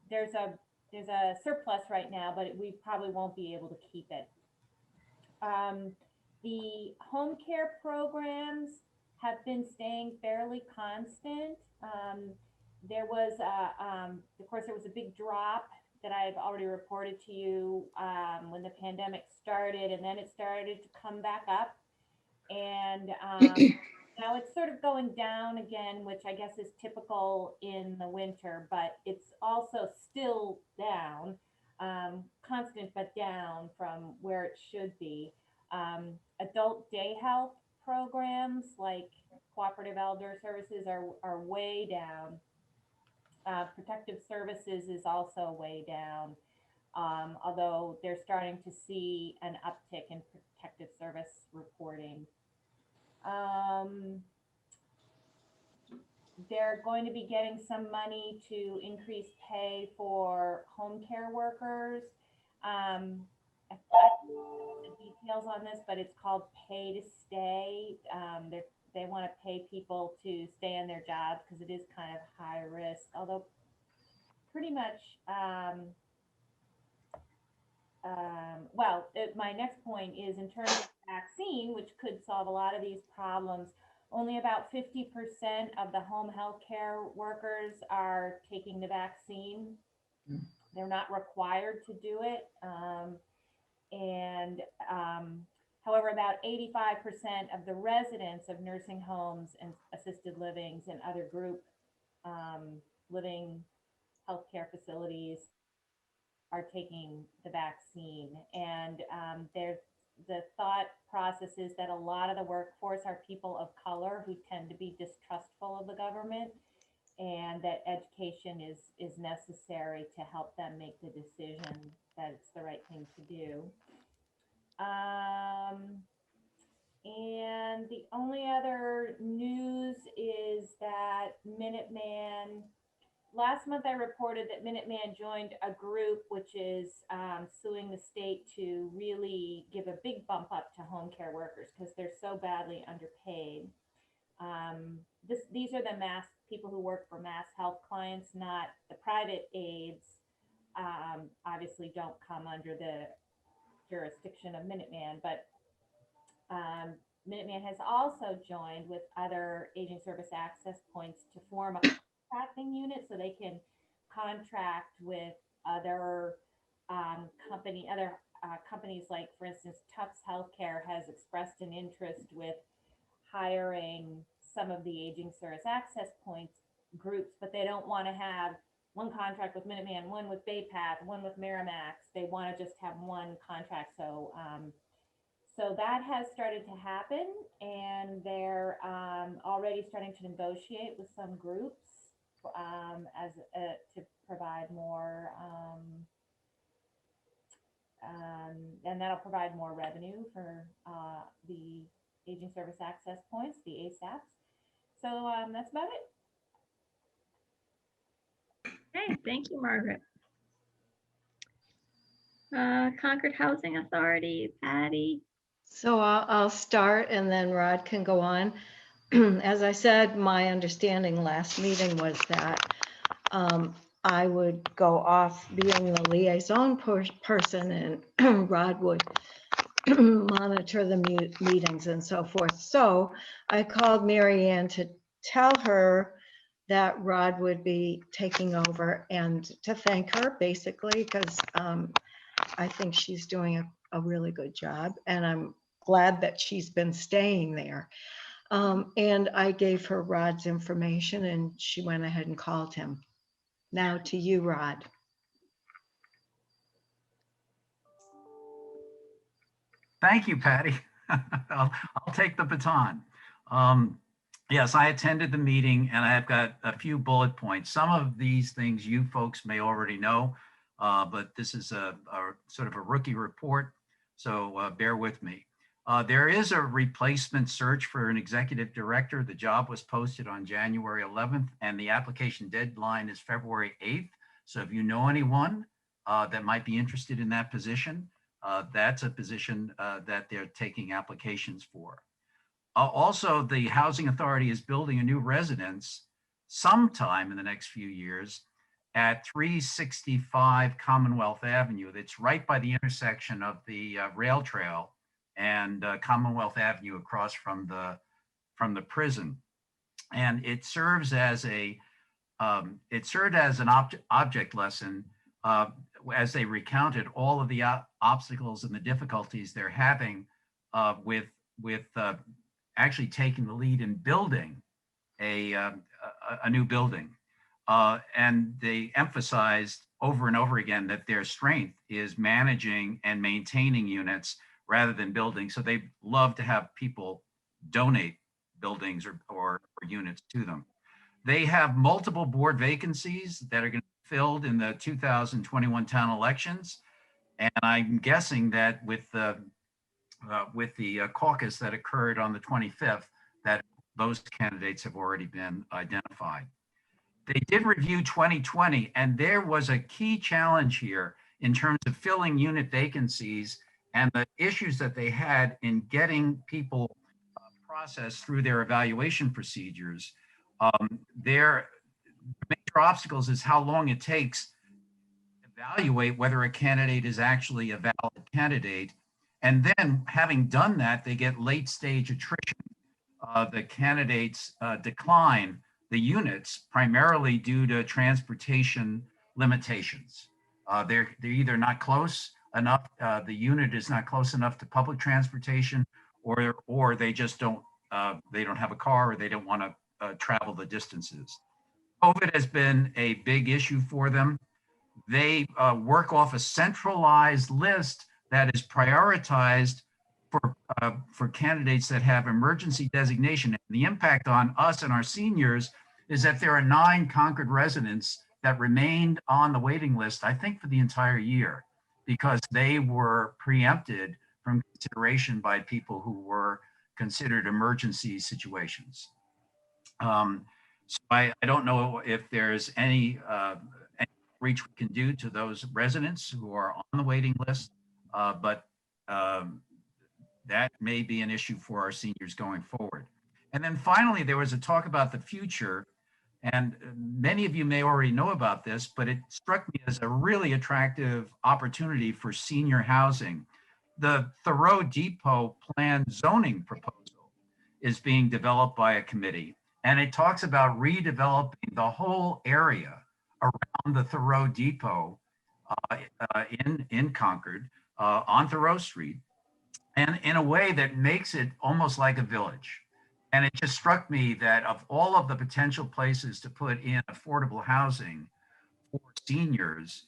I: There's a surplus right now, but we probably won't be able to keep it. The home care programs have been staying fairly constant. There was, of course, there was a big drop that I've already reported to you when the pandemic started, and then it started to come back up. And now it's sort of going down again, which I guess is typical in the winter, but it's also still down, constant but down from where it should be. Adult day health programs like cooperative elder services are way down. Protective services is also way down, although they're starting to see an uptick in protective service reporting. They're going to be getting some money to increase pay for home care workers. I the details on this, but it's called pay to stay. They want to pay people to stay in their jobs because it is kind of high risk, although pretty much, my next point is in terms of vaccine, which could solve a lot of these problems. only about 50% of the home health care workers are taking the vaccine. They're not required to do it. However, about 85% of the residents of nursing homes and assisted livings and other group living healthcare facilities are taking the vaccine. And the thought process is that a lot of the workforce are people of color who tend to be distrustful of the government, and that education is necessary to help them make the decision that it's the right thing to do. And the only other news is that Minuteman, last month I reported that Minuteman joined a group which is suing the state to really give a big bump up to home care workers because they're so badly underpaid. These are the people who work for mass health clients, not the private aides. Obviously don't come under the jurisdiction of Minuteman, but Minuteman has also joined with other aging service access points to form a contracting unit so they can contract with other companies, like, for instance, Tufts Healthcare has expressed an interest with hiring some of the aging service access points groups, but they don't want to have one contract with Minuteman, one with BayPath, one with Miramax. They want to just have one contract. So that has started to happen, and they're already starting to negotiate with some groups to provide more, and that'll provide more revenue for the aging service access points, the ASAPs. So that's about it.
A: Okay, thank you, Margaret. Concord Housing Authority, Patty.
C: So I'll start and then Rod can go on. As I said, my understanding last meeting was that I would go off being the liaison person and Rod would monitor the meetings and so forth. So I called Mary Ann to tell her that Rod would be taking over and to thank her basically, because I think she's doing a really good job and I'm glad that she's been staying there. And I gave her Rod's information and she went ahead and called him. Now to you, Rod.
B: Thank you, Patty. I'll take the baton. Yes, I attended the meeting and I've got a few bullet points. Some of these things you folks may already know, but this is a sort of a rookie report, so bear with me. There is a replacement search for an executive director. The job was posted on January 11th and the application deadline is February 8th. So if you know anyone that might be interested in that position, that's a position that they're taking applications for. Also, the Housing Authority is building a new residence sometime in the next few years at 365 Commonwealth Avenue. That's right by the intersection of the rail trail and Commonwealth Avenue across from the prison. And it serves as an object lesson as they recounted all of the obstacles and the difficulties they're having with actually taking the lead in building a new building. And they emphasized over and over again that their strength is managing and maintaining units rather than building. So they love to have people donate buildings or units to them. They have multiple board vacancies that are going to be filled in the 2021 town elections. And I'm guessing that with the caucus that occurred on the 25th, that those candidates have already been identified. They did review 2020, and there was a key challenge here in terms of filling unit vacancies and the issues that they had in getting people processed through their evaluation procedures. Their major obstacles is how long it takes to evaluate whether a candidate is actually a valid candidate. And then having done that, they get late stage attrition the candidates decline the units primarily due to transportation limitations. They're either not close enough, the unit is not close enough to public transportation, or they just don't have a car, or they don't want to travel the distances. COVID has been a big issue for them. They work off a centralized list that is prioritized for candidates that have emergency designation. And the impact on us and our seniors is that there are 9 Concord residents that remained on the waiting list, I think, for the entire year, because they were preempted from consideration by people who were considered emergency situations. So I don't know if there's any reach we can do to those residents who are on the waiting list, but that may be an issue for our seniors going forward. And then finally, there was a talk about the future, and many of you may already know about this, but it struck me as a really attractive opportunity for senior housing. The Thoreau Depot Plan zoning proposal is being developed by a committee, and it talks about redeveloping the whole area around the Thoreau Depot in Concord on Thoreau Street, and in a way that makes it almost like a village. And it just struck me that of all of the potential places to put in affordable housing for seniors,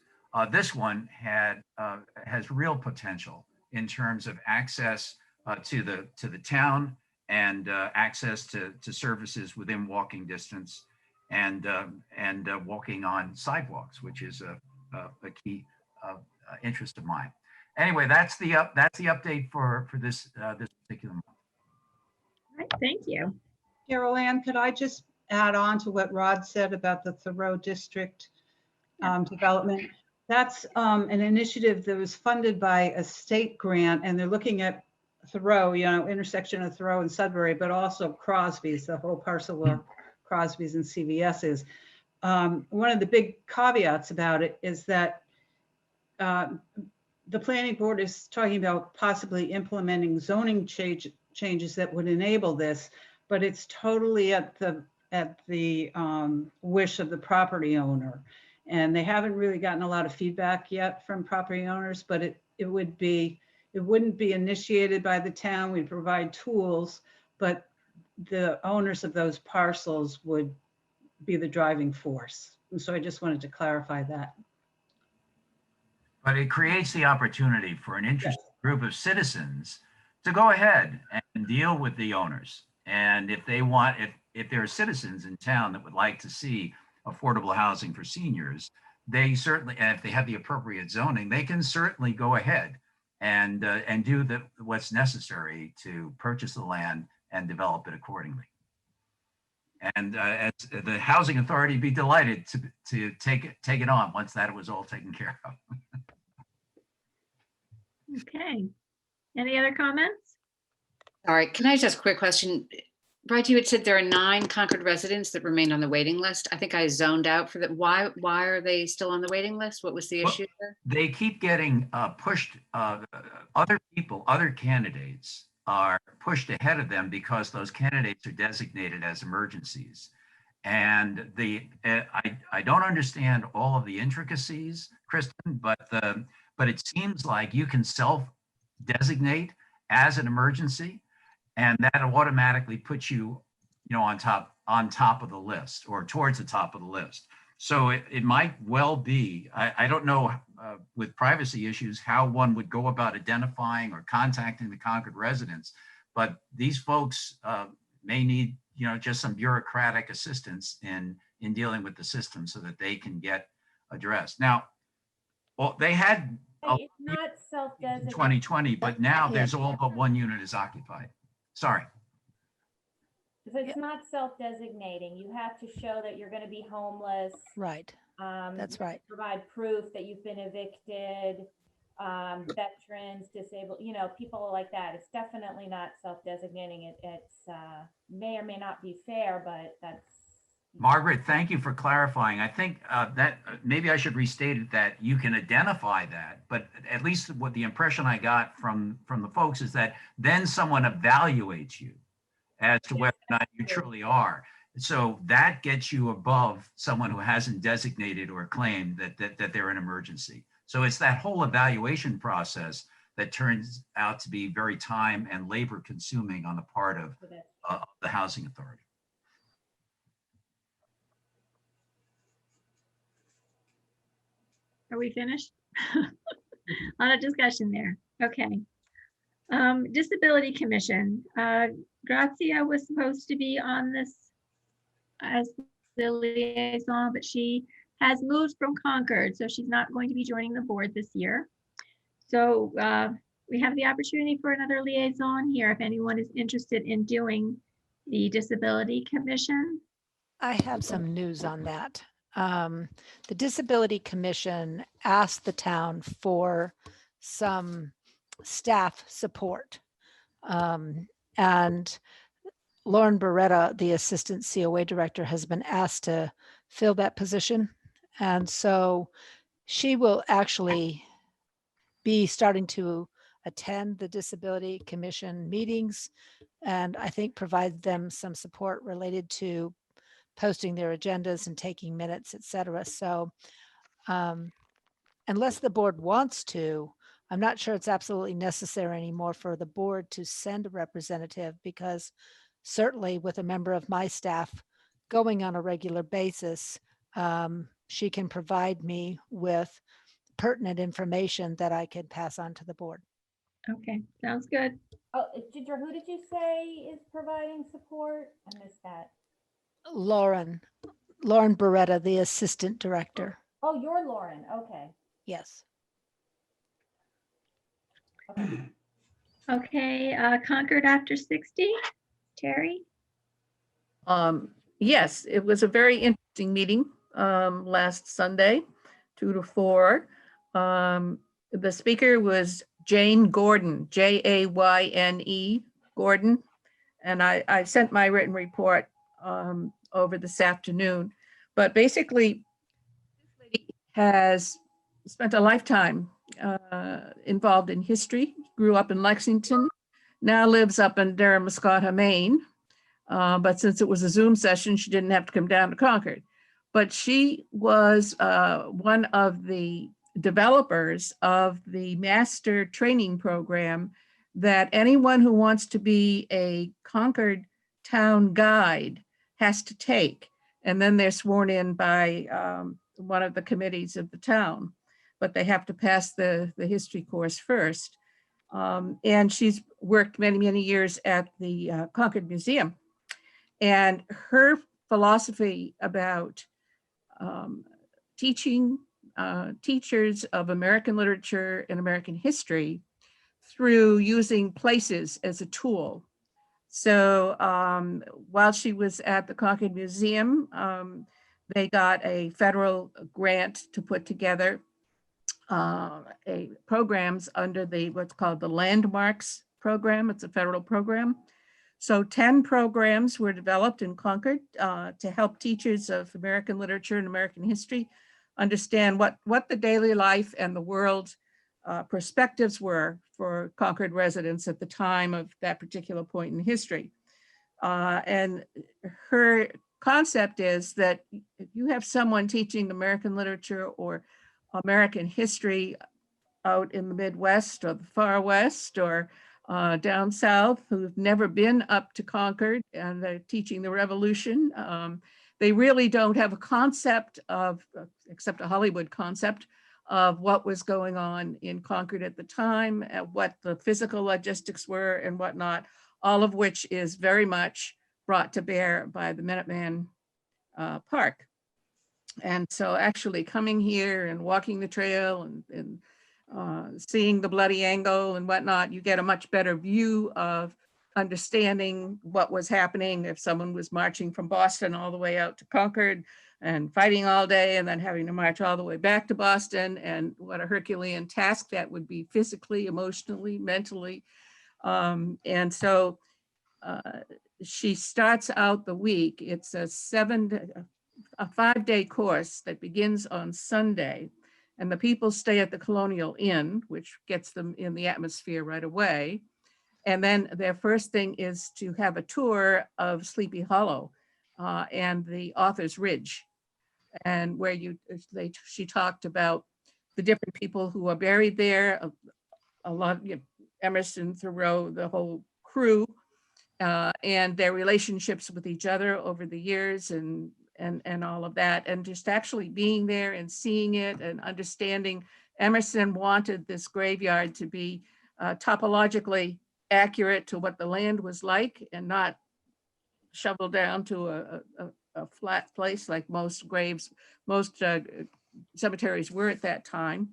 B: this one has real potential in terms of access to the town, and access to services within walking distance, and walking on sidewalks, which is a key interest of mine. Anyway, that's the update for this particular month.
A: All right, thank you.
E: Carol Ann, could I just add on to what Rod said about the Thoreau District development? That's an initiative that was funded by a state grant, and they're looking at Thoreau, intersection of Thoreau and Sudbury, but also Crosby's, the whole parcel of Crosby's and CVS's. One of the big caveats about it is that the planning board is talking about possibly implementing zoning changes that would enable this, but it's totally at the wish of the property owner. And they haven't really gotten a lot of feedback yet from property owners, but it wouldn't be initiated by the town. We'd provide tools, but the owners of those parcels would be the driving force. And so I just wanted to clarify that.
B: But it creates the opportunity for an interested group of citizens to go ahead and deal with the owners. And if they want, if there are citizens in town that would like to see affordable housing for seniors, they certainly, and if they have the appropriate zoning, they can certainly go ahead and do what's necessary to purchase the land and develop it accordingly. And as the housing authority would be delighted to take it on once that was all taken care of.
A: Okay. Any other comments?
J: All right, can I just quick question? Right, you had said there are 9 Concord residents that remain on the waiting list. I think I zoned out for that. Why are they still on the waiting list? What was the issue there?
B: They keep getting pushed. Other people, other candidates are pushed ahead of them because those candidates are designated as emergencies. And I don't understand all of the intricacies, Kristen, but it seems like you can self-designate as an emergency, and that automatically puts you, on top of the list, or towards the top of the list. So it might well be, I don't know with privacy issues how one would go about identifying or contacting the Concord residents, but these folks may need, just some bureaucratic assistance in dealing with the system so that they can get addressed. Now, well, they had
I: It's not self-designated.
B: 2020, but now there's all but one unit is occupied. Sorry.
I: So it's not self-designating. You have to show that you're going to be homeless.
H: Right. That's right.
I: Provide proof that you've been evicted, veterans, disabled, people like that. It's definitely not self-designating. It's may or may not be fair, but that's.
B: Margaret, thank you for clarifying. I think that maybe I should restate it, that you can identify that, but at least what the impression I got from the folks is that then someone evaluates you as to whether or not you truly are. So that gets you above someone who hasn't designated or claimed that they're an emergency. So it's that whole evaluation process that turns out to be very time and labor consuming on the part of the housing authority.
A: Are we finished? A lot of discussion there. Okay. Disability Commission. Grazia was supposed to be on this as the liaison, but she has moved from Concord, so she's not going to be joining the board this year. So we have the opportunity for another liaison here if anyone is interested in doing the Disability Commission.
H: I have some news on that. The Disability Commission asked the town for some staff support. And Lauren Beretta, the Assistant COA Director, has been asked to fill that position. And so she will actually be starting to attend the Disability Commission meetings and I think provide them some support related to posting their agendas and taking minutes, et cetera. So unless the board wants to, I'm not sure it's absolutely necessary anymore for the board to send a representative, because certainly with a member of my staff going on a regular basis, she can provide me with pertinent information that I could pass on to the board.
A: Okay, sounds good.
I: Oh, Ginger, who did you say is providing support? I missed that.
H: Lauren Beretta, the Assistant Director.
I: Oh, you're Lauren. Okay.
H: Yes.
A: Okay, Concord After 60, Terry?
K: Yes, it was a very interesting meeting last Sunday, 2 to 4. The speaker was Jane Gordon, Jayne Gordon, and I sent my written report over this afternoon. But basically, this lady has spent a lifetime involved in history, grew up in Lexington, now lives up in Durham-Muscata, Maine. But since it was a Zoom session, she didn't have to come down to Concord. But she was one of the developers of the master training program that anyone who wants to be a Concord town guide has to take. And then they're sworn in by one of the committees of the town, but they have to pass the history course first. And she's worked many, many years at the Concord Museum. And her philosophy about teaching teachers of American literature and American history through using places as a tool. So while she was at the Concord Museum, they got a federal grant to put together programs under what's called the Landmarks program. It's a federal program. So 10 programs were developed in Concord to help teachers of American literature and American history understand what the daily life and the world perspectives were for Concord residents at the time of that particular point in history. And her concept is that if you have someone teaching American literature or American history out in the Midwest or the far West or down south who've never been up to Concord and they're teaching the Revolution, they really don't have a concept of, except a Hollywood concept, of what was going on in Concord at the time, what the physical logistics were and whatnot, all of which is very much brought to bear by the Minuteman Park. And so actually coming here and walking the trail and seeing the bloody angle and whatnot, you get a much better view of understanding what was happening if someone was marching from Boston all the way out to Concord and fighting all day and then having to march all the way back to Boston, and what a Herculean task that would be physically, emotionally, mentally. And so she starts out the week. It's a 5-day course that begins on Sunday. And the people stay at the Colonial Inn, which gets them in the atmosphere right away. And then their first thing is to have a tour of Sleepy Hollow and the Author's Ridge, and where she talked about the different people who are buried there, a lot, Emerson, Thoreau, the whole crew, and their relationships with each other over the years, and all of that, and just actually being there and seeing it and understanding. Emerson wanted this graveyard to be topologically accurate to what the land was like, and not shoveled down to a flat place like most cemeteries were at that time.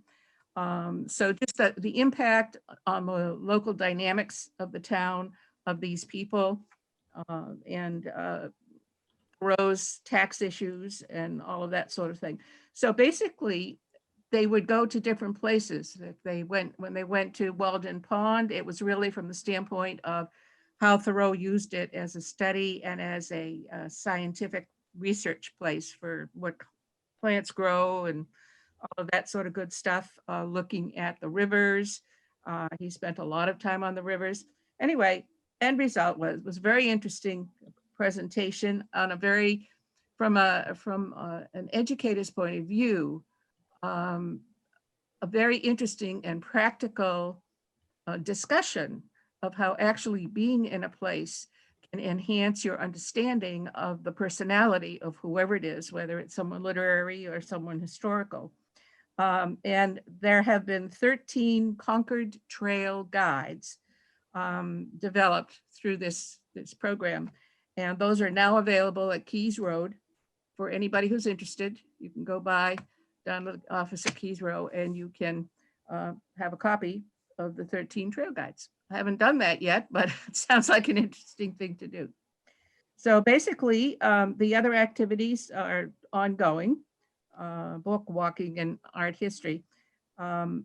K: So just the impact on the local dynamics of the town, of these people, and Thoreau's tax issues and all of that sort of thing. So basically, they would go to different places. When they went to Walden Pond, it was really from the standpoint of how Thoreau used it as a study and as a scientific research place for what plants grow and all of that sort of good stuff, looking at the rivers. He spent a lot of time on the rivers. Anyway, end result was very interesting presentation on from an educator's point of view, a very interesting and practical discussion of how actually being in a place can enhance your understanding of the personality of whoever it is, whether it's someone literary or someone historical. And there have been 13 Concord Trail guides developed through this program. And those are now available at Keys Road for anybody who's interested. You can go by down to the office at Keys Road and you can have a copy of the 13 trail guides. I haven't done that yet, but it sounds like an interesting thing to do. So basically, the other activities are ongoing, book walking and art history. The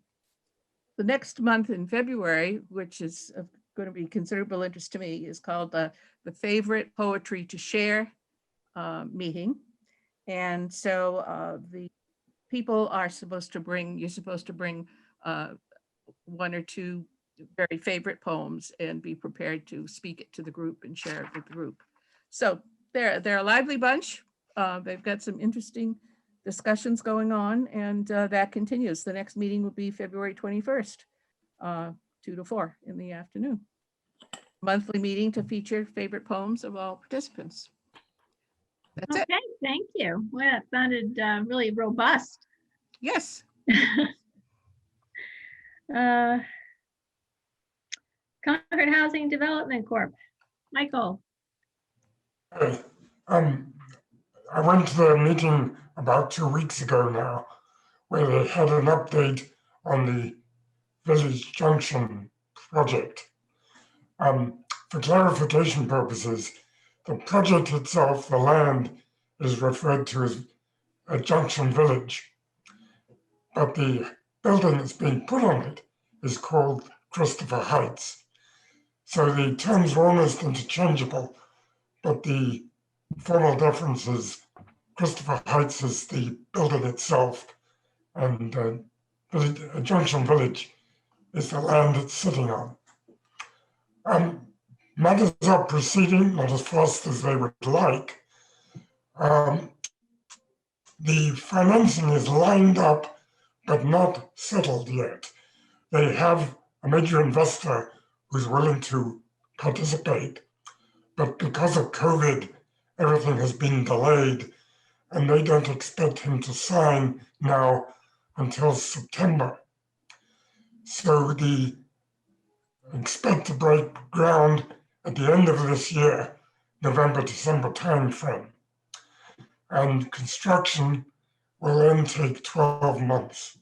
K: next month in February, which is going to be considerable interest to me, is called the Favorite Poetry to Share meeting. And so the people are supposed to bring, you're supposed to bring one or two very favorite poems and be prepared to speak it to the group and share it with the group. So they're a lively bunch. They've got some interesting discussions going on, and that continues. The next meeting will be February 21st, 2 to 4 in the afternoon. Monthly meeting to feature favorite poems of all participants. That's it.
A: Okay, thank you. Well, that sounded really robust.
K: Yes.
A: Concord Housing Development Corp. Michael.
L: Hey, I went to the meeting about 2 weeks ago now, where they had an update on the Village Junction project. For clarification purposes, the project itself, the land, is referred to as a Junction Village, but the building that's being put on it is called Christopher Heights. So the terms are almost interchangeable, but the formal difference is Christopher Heights is the building itself, and Junction Village is the land it's sitting on. Matters are proceeding not as fast as they would like. The financing is lined up, but not settled yet. They have a major investor who's willing to participate, but because of COVID, everything has been delayed, and they don't expect him to sign now until September. So they expect to break ground at the end of this year, November, December timeframe. And construction will then take 12 months.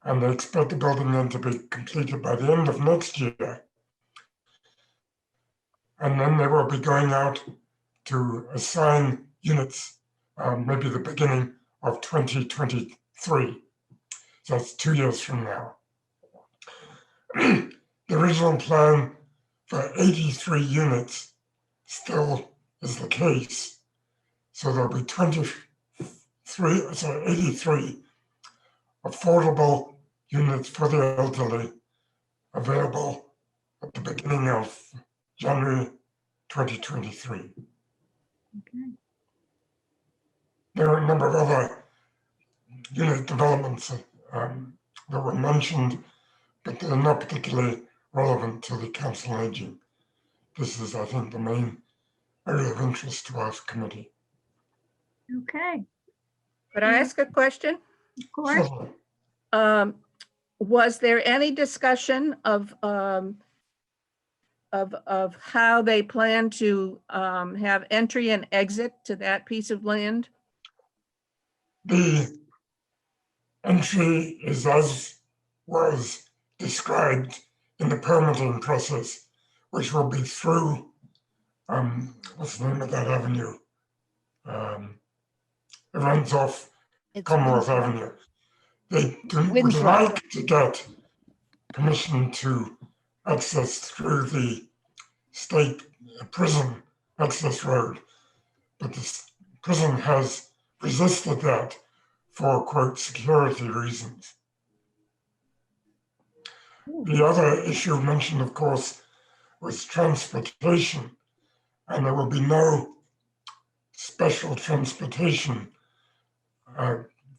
L: And they expect the building then to be completed by the end of next year. And then they will be going out to assign units, maybe the beginning of 2023. So that's 2 years from now. The original plan for 83 units still is the case. So there'll be 83 affordable units for the elderly available at the beginning of January 2023.
A: Okay.
L: There are a number of other unit developments that were mentioned, but they're not particularly relevant to the Council on Aging. This is, I think, the main area of interest to our committee.
A: Okay,
K: Could I ask a question?
A: of course.
L: Certainly.
K: Was there any discussion of how they plan to have entry and exit to that piece of land?
L: The entry is as was described in the permitting process, which will be through, what's the name of that avenue? It runs off
H: It's
L: Commonwealth
H: Winthrop.
L: Avenue. They would
H: Winthrop.
L: like to get permission to access through the state prison access road, but the prison has resisted that for, quote, security reasons. The other issue mentioned, of course, was transportation, and there will be no special transportation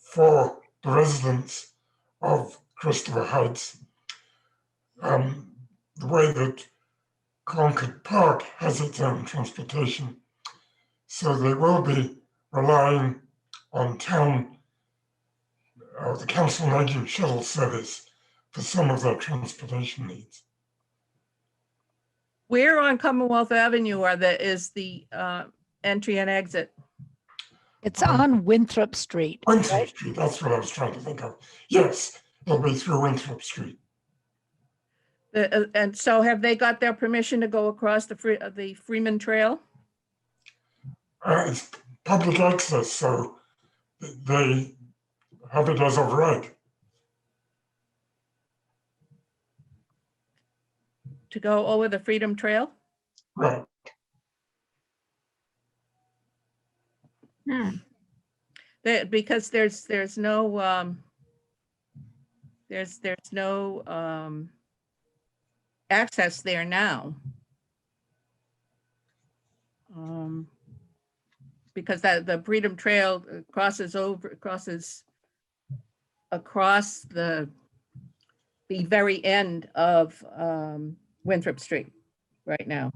L: for the residents of Christopher Heights. The way that Concord Park has its own transportation, so they will be relying on town or the Council on Aging shuttle service for some of their transportation needs.
K: Where on Commonwealth Avenue is the entry and exit?
H: It's on Winthrop Street.
L: Winthrop
H: right?
L: Street, that's what I was trying to think of. Yes, it'll be through Winthrop Street.
K: And so have they got their permission to go across the Freeman Trail?
L: It's public access, so they have it as of right.
K: To go over the Freedom Trail?
L: Right.
K: Because there's no access there now. Because the Freedom Trail crosses across the very end of Winthrop Street right now.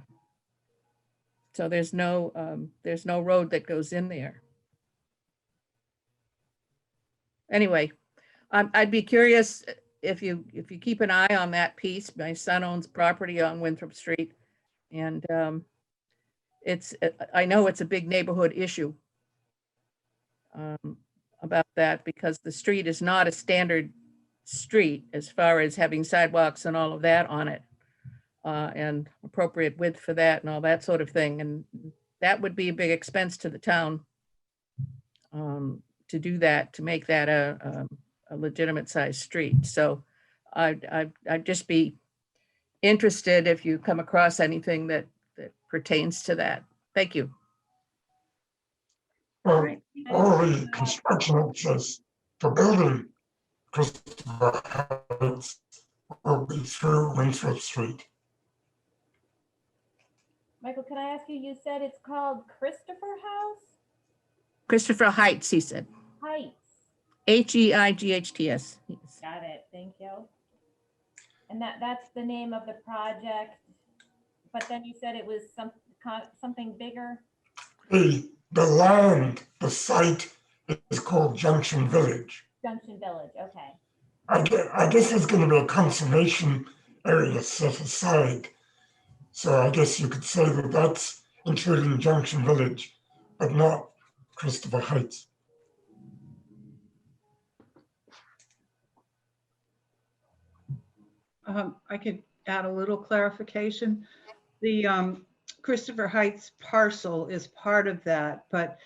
K: So there's no road that goes in there. Anyway, I'd be curious if you keep an eye on that piece. My son owns property on Winthrop Street, and I know it's a big neighborhood issue about that, because the street is not a standard street as far as having sidewalks and all of that on it, and appropriate width for that and all that sort of thing. And that would be a big expense to the town to do that, to make that a legitimate sized street. So I'd just be interested if you come across anything that pertains to that. Thank you.
L: Well, all the construction access for building Christopher Heights will be through Winthrop Street.
I: Michael, can I ask you, you said it's called Christopher House?
K: Christopher Heights, he said.
I: Heights.
K: Heights. Yes.
I: Got it, thank you. And that's the name of the project, but then you said it was something bigger?
L: The land, the site is called Junction Village.
I: Junction Village, okay.
L: I guess there's going to be a conservation area set aside. So I guess you could say that that's including Junction Village, but not Christopher Heights.
E: I could add a little clarification. The Christopher Heights parcel is part of that, but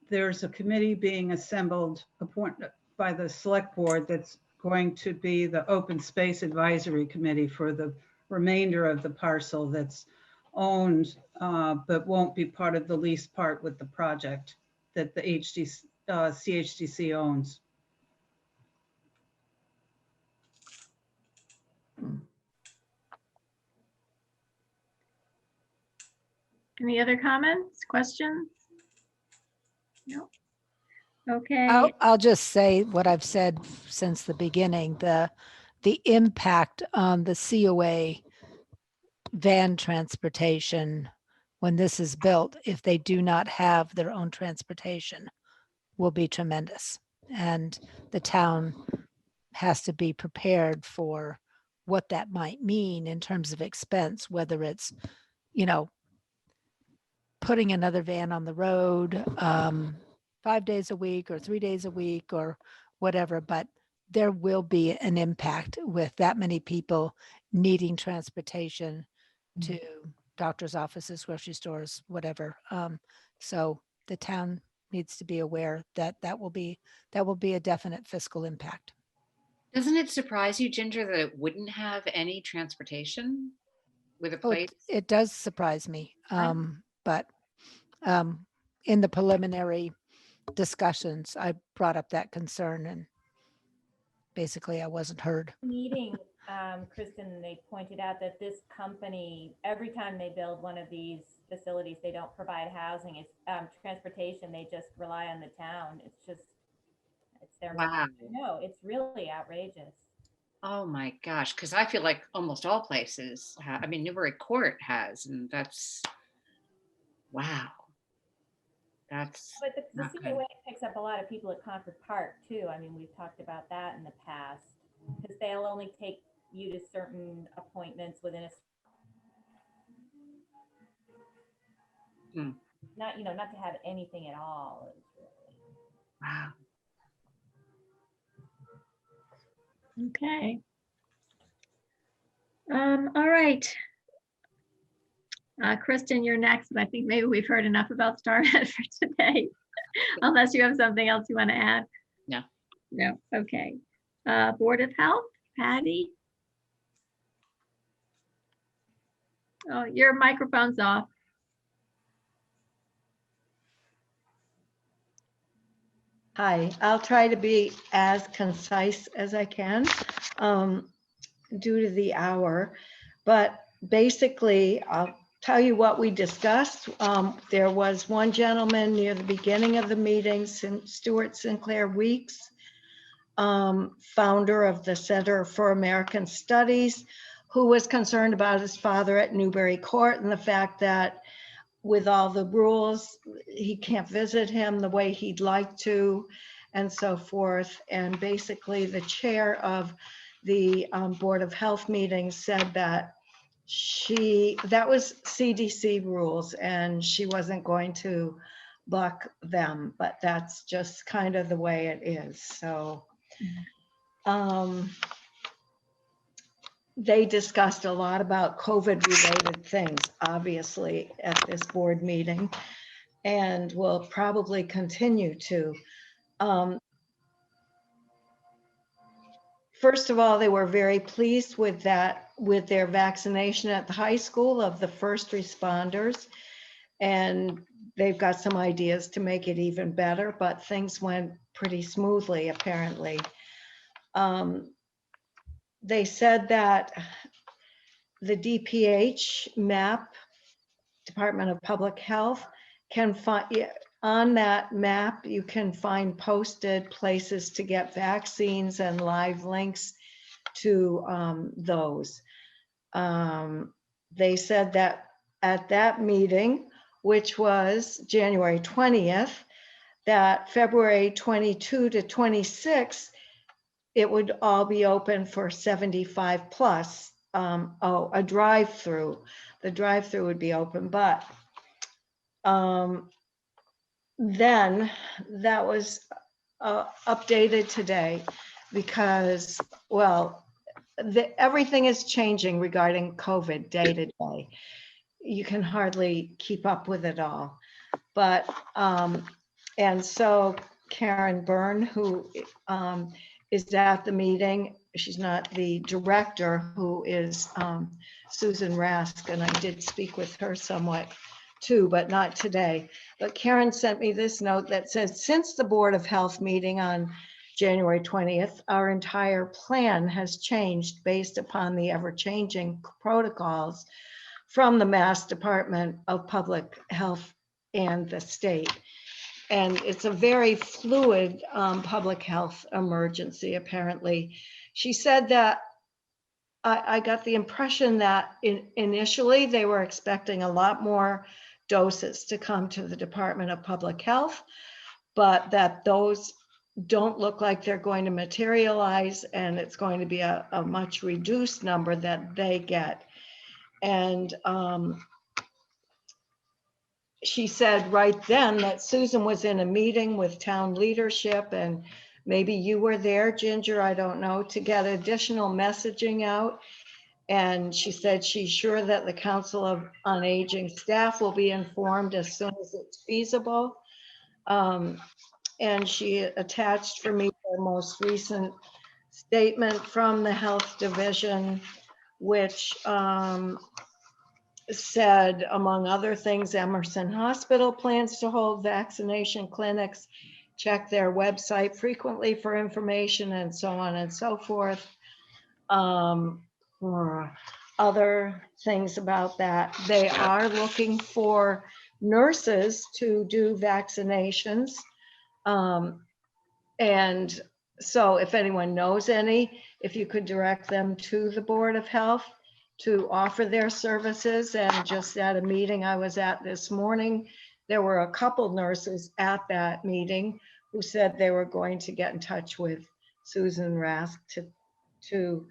E: there's a committee being assembled appointed by the select board that's going to be the open space advisory committee for the remainder of the parcel that's owned, but won't be part of the lease part with the project that the CHDC owns.
A: Any other comments, questions? No. Okay.
H: I'll just say what I've said since the beginning, the impact on the COA van transportation when this is built, if they do not have their own transportation, will be tremendous. And the town has to be prepared for what that might mean in terms of expense, whether it's, putting another van on the road 5 days a week or 3 days a week or whatever, but there will be an impact with that many people needing transportation to doctor's offices, grocery stores, whatever. So the town needs to be aware that that will be a definite fiscal impact.
J: Doesn't it surprise you, Ginger, that it wouldn't have any transportation with a
H: Oh,
J: place?
H: it does surprise me. But in the preliminary discussions, I brought up that concern and basically I wasn't heard.
I: Meeting, Kristen, they pointed out that this company, every time they build one of these facilities, they don't provide housing. It's transportation. They just rely on the town. It's their,
J: Wow.
I: no, it's really outrageous.
J: Oh my gosh, because I feel like almost all places have, I mean, Newbury Court has, and that's, wow. That's
I: But the
J: not good.
I: COA picks up a lot of people at Concord Park too. I mean, we've talked about that in the past, because they'll only take you to certain appointments within a, not to have anything at all.
J: Wow.
A: Okay. All right. Kristen, you're next, but I think maybe we've heard enough about StarMed for today, unless you have something else you want to add.
J: No.
A: No. Okay. Board of Health, Patty. Oh, your microphone's off.
C: Hi, I'll try to be as concise as I can due to the hour, but basically I'll tell you what we discussed. There was one gentleman near the beginning of the meeting, Stuart Sinclair Weeks, founder of the Center for American Studies, who was concerned about his father at Newbury Court and the fact that with all the rules, he can't visit him the way he'd like to, and so forth. And basically the chair of the Board of Health meeting said that that was CDC rules and she wasn't going to buck them, but that's just kind of the way it is. So they discussed a lot about COVID related things, obviously, at this board meeting, and will probably continue to. First of all, they were very pleased with their vaccination at the high school of the first responders. And they've got some ideas to make it even better, but things went pretty smoothly, apparently. They said that the DPH map, Department of Public Health, can find, on that map, you can find posted places to get vaccines and live links to those. They said that at that meeting, which was January 20th, that February 22 to 26, it would all be open for 75 plus. A drive-through. The drive-through would be open, but then that was updated today because, well, everything is changing regarding COVID day to day. You can hardly keep up with it all. But, and so Karen Byrne, who is at the meeting, she's not the director, who is Susan Rask, and I did speak with her somewhat too, but not today. But Karen sent me this note that says, since the Board of Health meeting on January 20th, our entire plan has changed based upon the ever-changing protocols from the Mass Department of Public Health and the state. And it's a very fluid public health emergency, apparently. She said that I got the impression that initially they were expecting a lot more doses to come to the Department of Public Health, but that those don't look like they're going to materialize, and it's going to be a much reduced number that they get. And she said right then that Susan was in a meeting with town leadership, and maybe you were there, Ginger, I don't know, to get additional messaging out. And she said she's sure that the Council on Aging staff will be informed as soon as it's feasible. And she attached for me the most recent statement from the Health Division, which said, among other things, Emerson Hospital plans to hold vaccination clinics, check their website frequently for information, and so on and so forth. Or other things about that. They are looking for nurses to do vaccinations. And so if anyone knows any, if you could direct them to the Board of Health to offer their services. And just at a meeting I was at this morning, there were a couple nurses at that meeting who said they were going to get in touch with Susan Rask to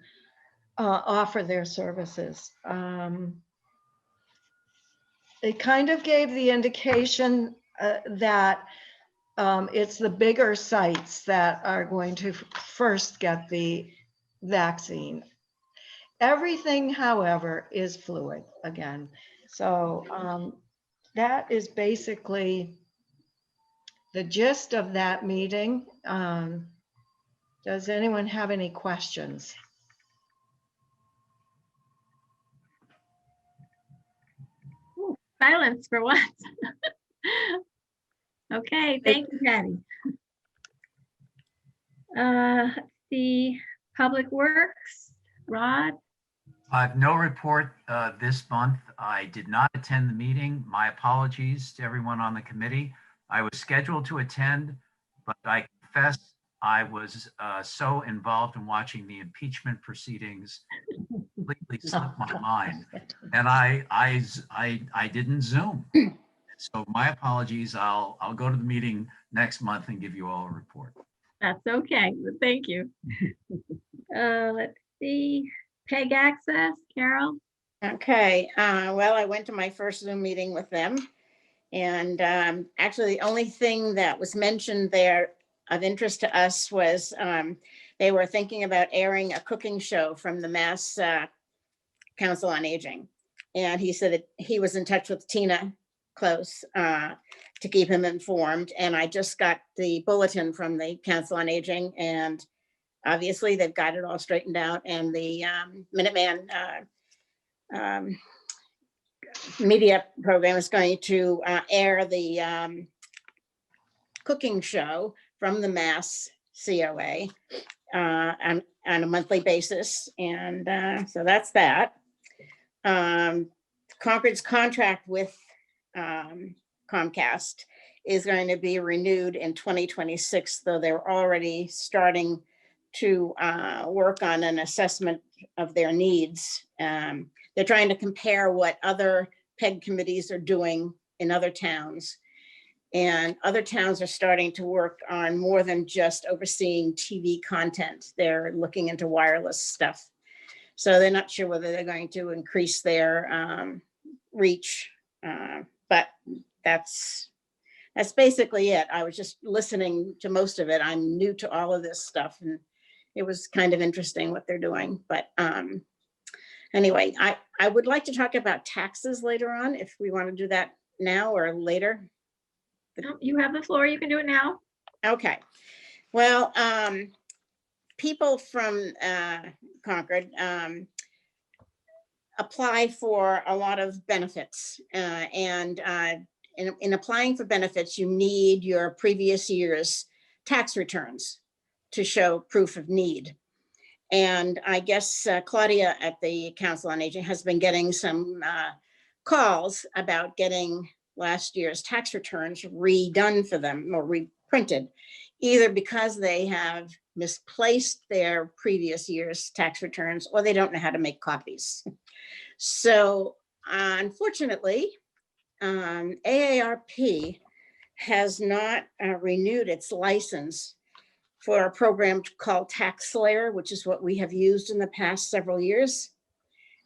C: offer their services. They kind of gave the indication that it's the bigger sites that are going to first get the vaccine. Everything, however, is fluid again. So that is basically the gist of that meeting. Does anyone have any questions?
A: Silence for once. Okay, thank you, Patty. The Public Works, Rod.
B: No report this month. I did not attend the meeting. My apologies to everyone on the committee. I was scheduled to attend, but I confess I was so involved in watching the impeachment proceedings, completely slipped my mind, and I didn't Zoom. So my apologies. I'll go to the meeting next month and give you all a report.
A: That's okay. Thank you. Let's see. PEG access, Carol.
D: Okay, well, I went to my first Zoom meeting with them. And actually, the only thing that was mentioned there of interest to us was they were thinking about airing a cooking show from the Mass Council on Aging. And he said that he was in touch with Tina Close to keep him informed. And I just got the bulletin from the Council on Aging, and obviously they've got it all straightened out. And the Minuteman media program is going to air the cooking show from the Mass COA on a monthly basis. And so that's that. Concord's contract with Comcast is going to be renewed in 2026, though they're already starting to work on an assessment of their needs. They're trying to compare what other PEG committees are doing in other towns. And other towns are starting to work on more than just overseeing TV content. They're looking into wireless stuff. So they're not sure whether they're going to increase their reach, but that's basically it. I was just listening to most of it. I'm new to all of this stuff, and it was kind of interesting what they're doing. But anyway, I would like to talk about taxes later on, if we want to do that now or later.
A: You have the floor. You can do it now.
D: Okay. Well, people from Concord apply for a lot of benefits. And in applying for benefits, you need your previous year's tax returns to show proof of need. And I guess Claudia at the Council on Aging has been getting some calls about getting last year's tax returns redone for them or reprinted, either because they have misplaced their previous year's tax returns or they don't know how to make copies. So unfortunately, AARP has not renewed its license for a program called TaxSlayer, which is what we have used in the past several years.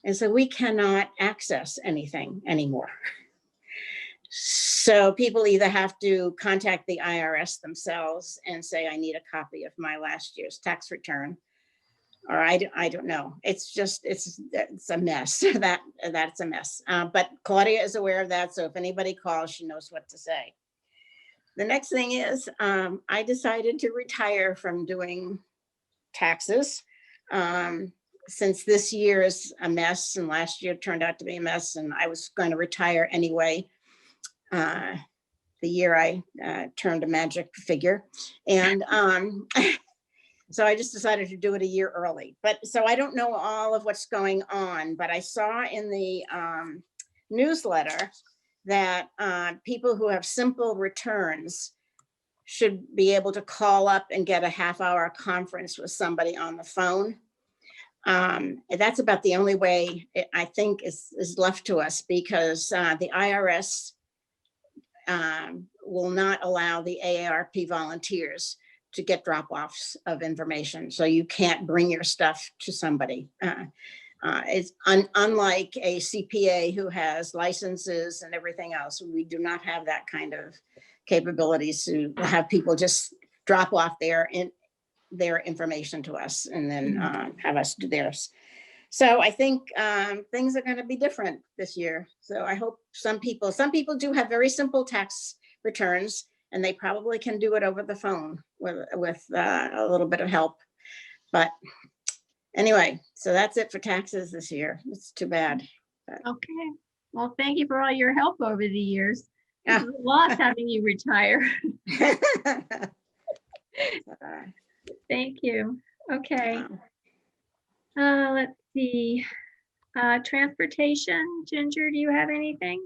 D: And so we cannot access anything anymore. So people either have to contact the IRS themselves and say, I need a copy of my last year's tax return, or I don't know. It's just, it's a mess. That's a mess. But Claudia is aware of that. So if anybody calls, she knows what to say. The next thing is I decided to retire from doing taxes since this year is a mess and last year turned out to be a mess, and I was going to retire anyway. The year I turned a magic figure. And so I just decided to do it a year early. But so I don't know all of what's going on, but I saw in the newsletter that people who have simple returns should be able to call up and get a half-hour conference with somebody on the phone. That's about the only way I think is left to us, because the IRS will not allow the AARP volunteers to get drop-offs of information. So you can't bring your stuff to somebody. It's unlike a CPA who has licenses and everything else. We do not have that kind of capabilities to have people just drop off their information to us and then have us do theirs. So I think things are going to be different this year. So I hope some people do have very simple tax returns, and they probably can do it over the phone with a little bit of help. But anyway, so that's it for taxes this year. It's too bad. But.
A: Okay. Well, thank you for all your help over the years.
D: Yeah.
A: It's a loss having you retire. Thank you. Okay. Let's see. Transportation, Ginger, do you have anything?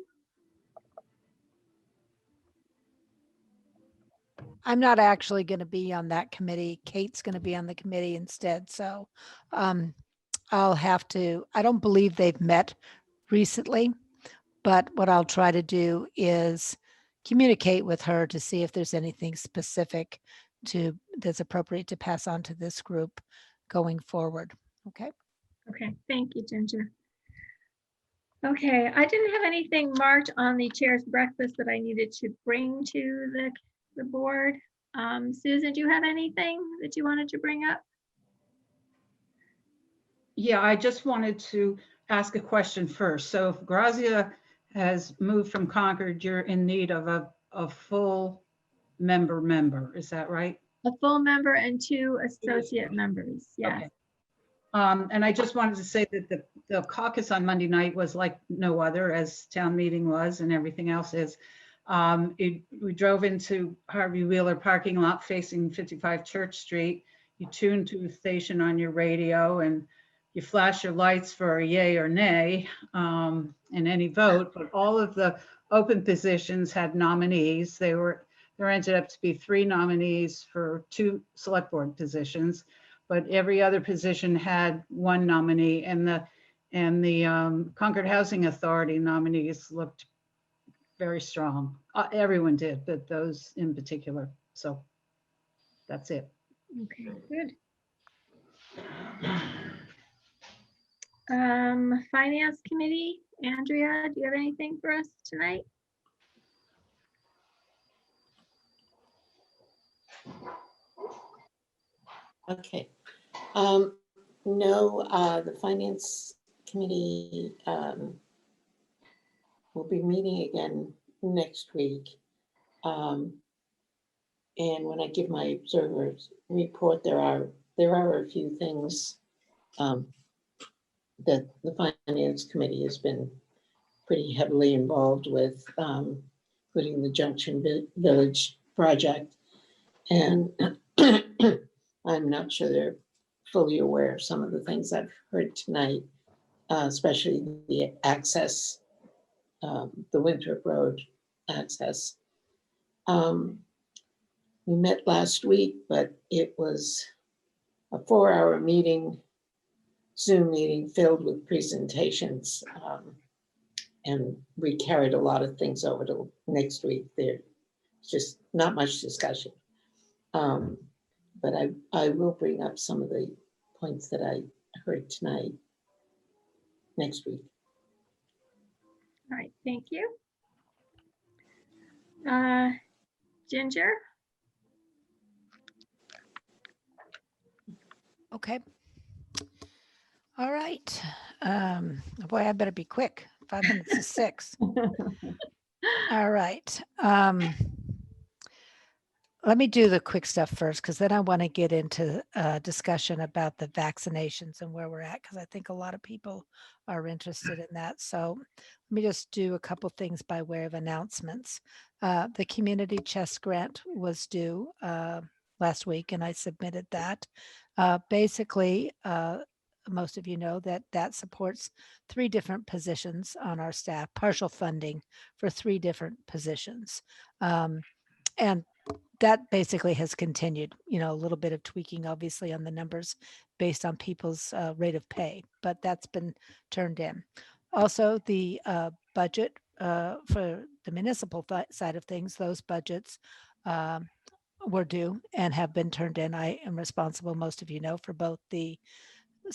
H: I'm not actually going to be on that committee. Kate's going to be on the committee instead. So I'll have to, I don't believe they've met recently, but what I'll try to do is communicate with her to see if there's anything specific that's appropriate to pass on to this group going forward. Okay.
A: Okay, thank you, Ginger. Okay, I didn't have anything marked on the chair's breakfast that I needed to bring to the board. Susan, do you have anything that you wanted to bring up?
E: Yeah, I just wanted to ask a question first. So if Grazia has moved from Concord, you're in need of a full member, is that right?
A: A full member and 2 associate members, yes.
E: Okay. And I just wanted to say that the caucus on Monday night was like no other, as town meeting was and everything else is. We drove into Harvey Wheeler parking lot facing 55 Church Street. You tune to a station on your radio and you flash your lights for a yay or nay in any vote, but all of the open positions had nominees. There ended up to be 3 nominees for 2 select board positions, but every other position had 1 nominee, and the Concord Housing Authority nominees looked very strong. Everyone did, but those in particular. So that's it.
A: Okay, good. Finance Committee, Andrea, do you have anything for us tonight?
M: Okay. No, the Finance Committee will be meeting again next week. And when I give my observers report, there are a few things that the Finance Committee has been pretty heavily involved with, including the Junction Village project. And I'm not sure they're fully aware of some of the things I've heard tonight, especially the access the Winthrop Road access. We met last week, but it was a 4-hour meeting, Zoom meeting filled with presentations. And we carried a lot of things over to next week. There's just not much discussion. But I will bring up some of the points that I heard tonight next week.
A: All right, thank you. Ginger?
H: Okay. All right. Boy, I better be quick. 5 minutes to 6. All right. Let me do the quick stuff first, because then I want to get into discussion about the vaccinations and where we're at, because I think a lot of people are interested in that. So let me just do a couple things by way of announcements. The community chest grant was due last week, and I submitted that. Basically, most of you know that that supports 3 different positions on our staff, partial funding for 3 different positions. And that basically has continued, you know, a little bit of tweaking, obviously, on the numbers based on people's rate of pay, but that's been turned in. Also, the budget for the municipal side of things, those budgets were due and have been turned in. I am responsible, most of you know, for both the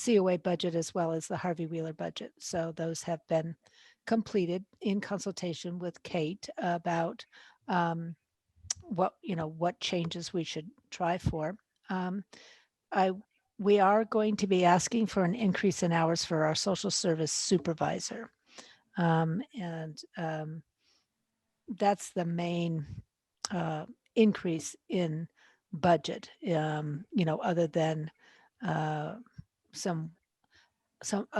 H: COA budget as well as the Harvey Wheeler budget. So those have been completed in consultation with Kate about what changes we should try for. We are going to be asking for an increase in hours for our social service supervisor. That's the main increase in budget, other than a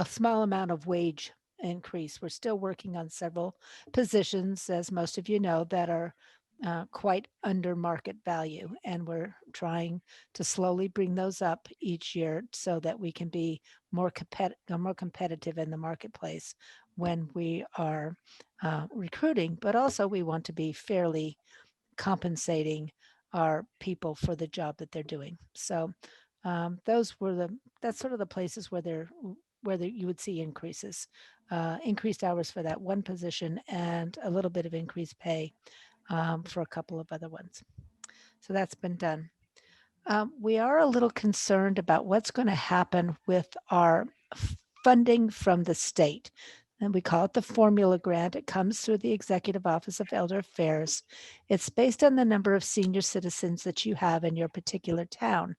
H: small amount of wage increase. We're still working on several positions, as most of you know, that are quite under market value, and we're trying to slowly bring those up each year so that we can be more competitive in the marketplace when we are recruiting. But also, we want to be fairly compensating our people for the job that they're doing. So that's sort of the places where you would see increases, increased hours for that one position, and a little bit of increased pay for a couple of other ones. So that's been done. We are a little concerned about what's going to happen with our funding from the state. And we call it the formula grant. It comes through the Executive Office of Elder Affairs. It's based on the number of senior citizens that you have in your particular town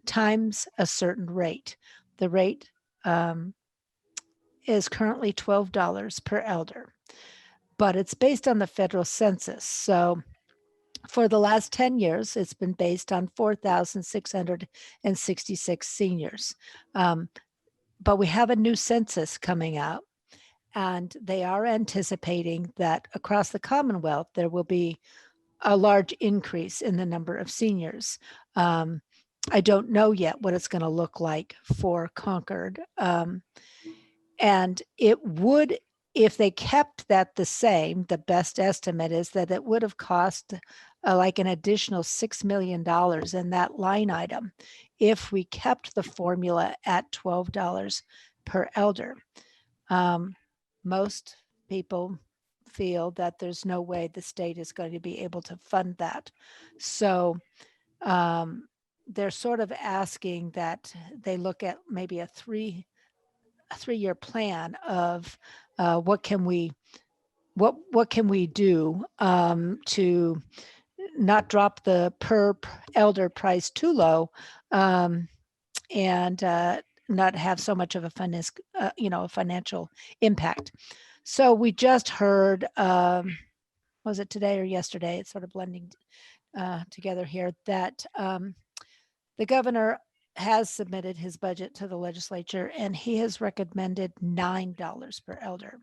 H: times a certain rate. The rate is currently $12 per elder, but it's based on the federal census. So for the last 10 years, it's been based on 4,666 seniors. But we have a new census coming out, and they are anticipating that across the Commonwealth, there will be a large increase in the number of seniors. I don't know yet what it's going to look like for Concord. And it would, if they kept that the same, the best estimate is that it would have cost like an additional $6 million in that line item if we kept the formula at $12 per elder. Most people feel that there's no way the state is going to be able to fund that. So they're sort of asking that they look at maybe a three-year plan of what can we do to not drop the per elder price too low, and not have so much of a financial impact. So we just heard, was it today or yesterday? It's sort of blending together here, that the governor has submitted his budget to the legislature, and he has recommended $9 per elder,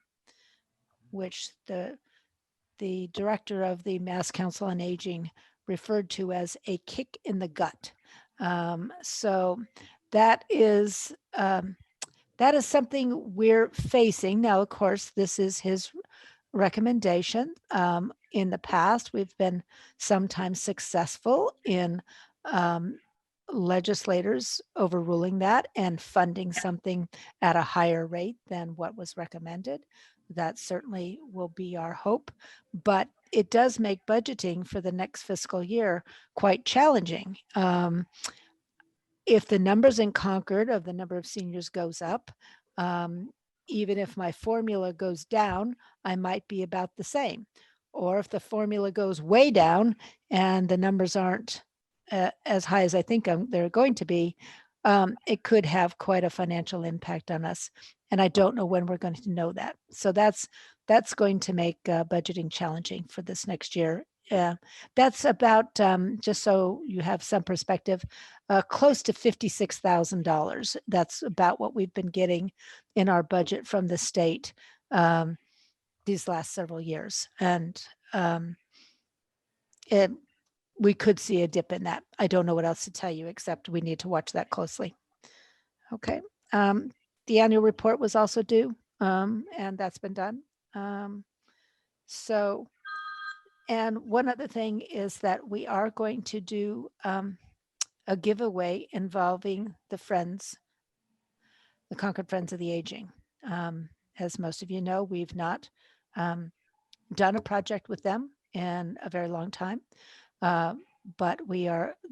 H: which the director of the Mass Council on Aging referred to as a kick in the gut. So that is something we're facing. Now, of course, this is his recommendation. In the past, we've been sometimes successful in legislators overruling that and funding something at a higher rate than what was recommended. That certainly will be our hope, but it does make budgeting for the next fiscal year quite challenging. If the numbers in Concord of the number of seniors goes up, even if my formula goes down, I might be about the same. Or if the formula goes way down and the numbers aren't as high as I think they're going to be, it could have quite a financial impact on us. And I don't know when we're going to know that. So that's going to make budgeting challenging for this next year. That's about, just so you have some perspective, close to $56,000. That's about what we've been getting in our budget from the state these last several years. And we could see a dip in that. I don't know what else to tell you, except we need to watch that closely. Okay. The annual report was also due, and that's been done. And one other thing is that we are going to do a giveaway involving the Concord Friends of the Aging. As most of you know, we've not done a project with them in a very long time, but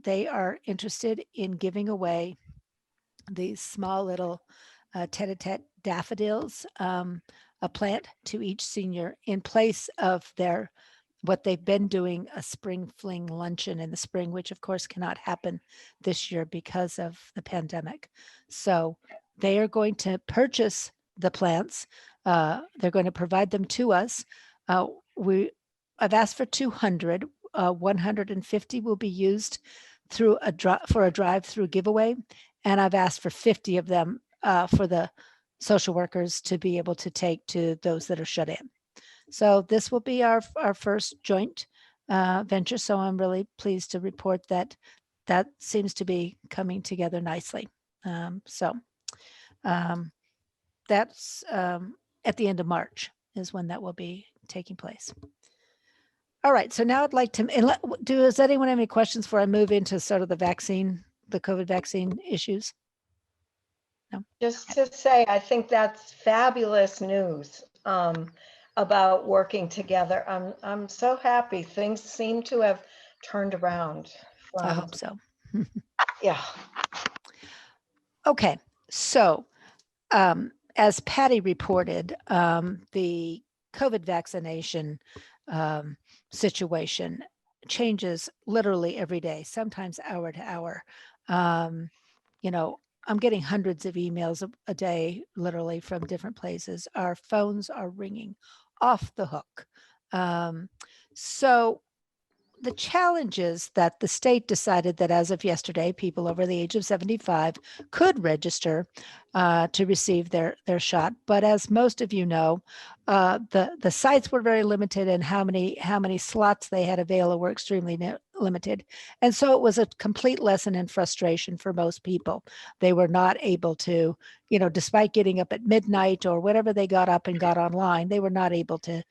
H: they are interested in giving away these small little tete-a-tete daffodils, a plant to each senior in place of what they've been doing, a spring fling luncheon in the spring, which of course cannot happen this year because of the pandemic. So they are going to purchase the plants. They're going to provide them to us. I've asked for 200. 150 will be used for a drive-through giveaway, and I've asked for 50 of them for the social workers to be able to take to those that are shut in. So this will be our first joint venture. So I'm really pleased to report that seems to be coming together nicely. That's at the end of March is when that will be taking place. All right, so now I'd like to, does anyone have any questions before I move into sort of the COVID vaccine issues? No?
C: Just to say, I think that's fabulous news about working together. I'm so happy. Things seem to have turned around.
H: I hope so.
C: Yeah.
H: Okay, so as Patty reported, the COVID vaccination situation changes literally every day, sometimes hour to hour. I'm getting hundreds of emails a day, literally from different places. Our phones are ringing off the hook. So the challenge is that the state decided that as of yesterday, people over the age of 75 could register to receive their shot. But as most of you know, the sites were very limited, and how many slots they had available were extremely limited. And so it was a complete lesson in frustration for most people. They were not able to, despite getting up at midnight or whatever they got up and got online, they were not able to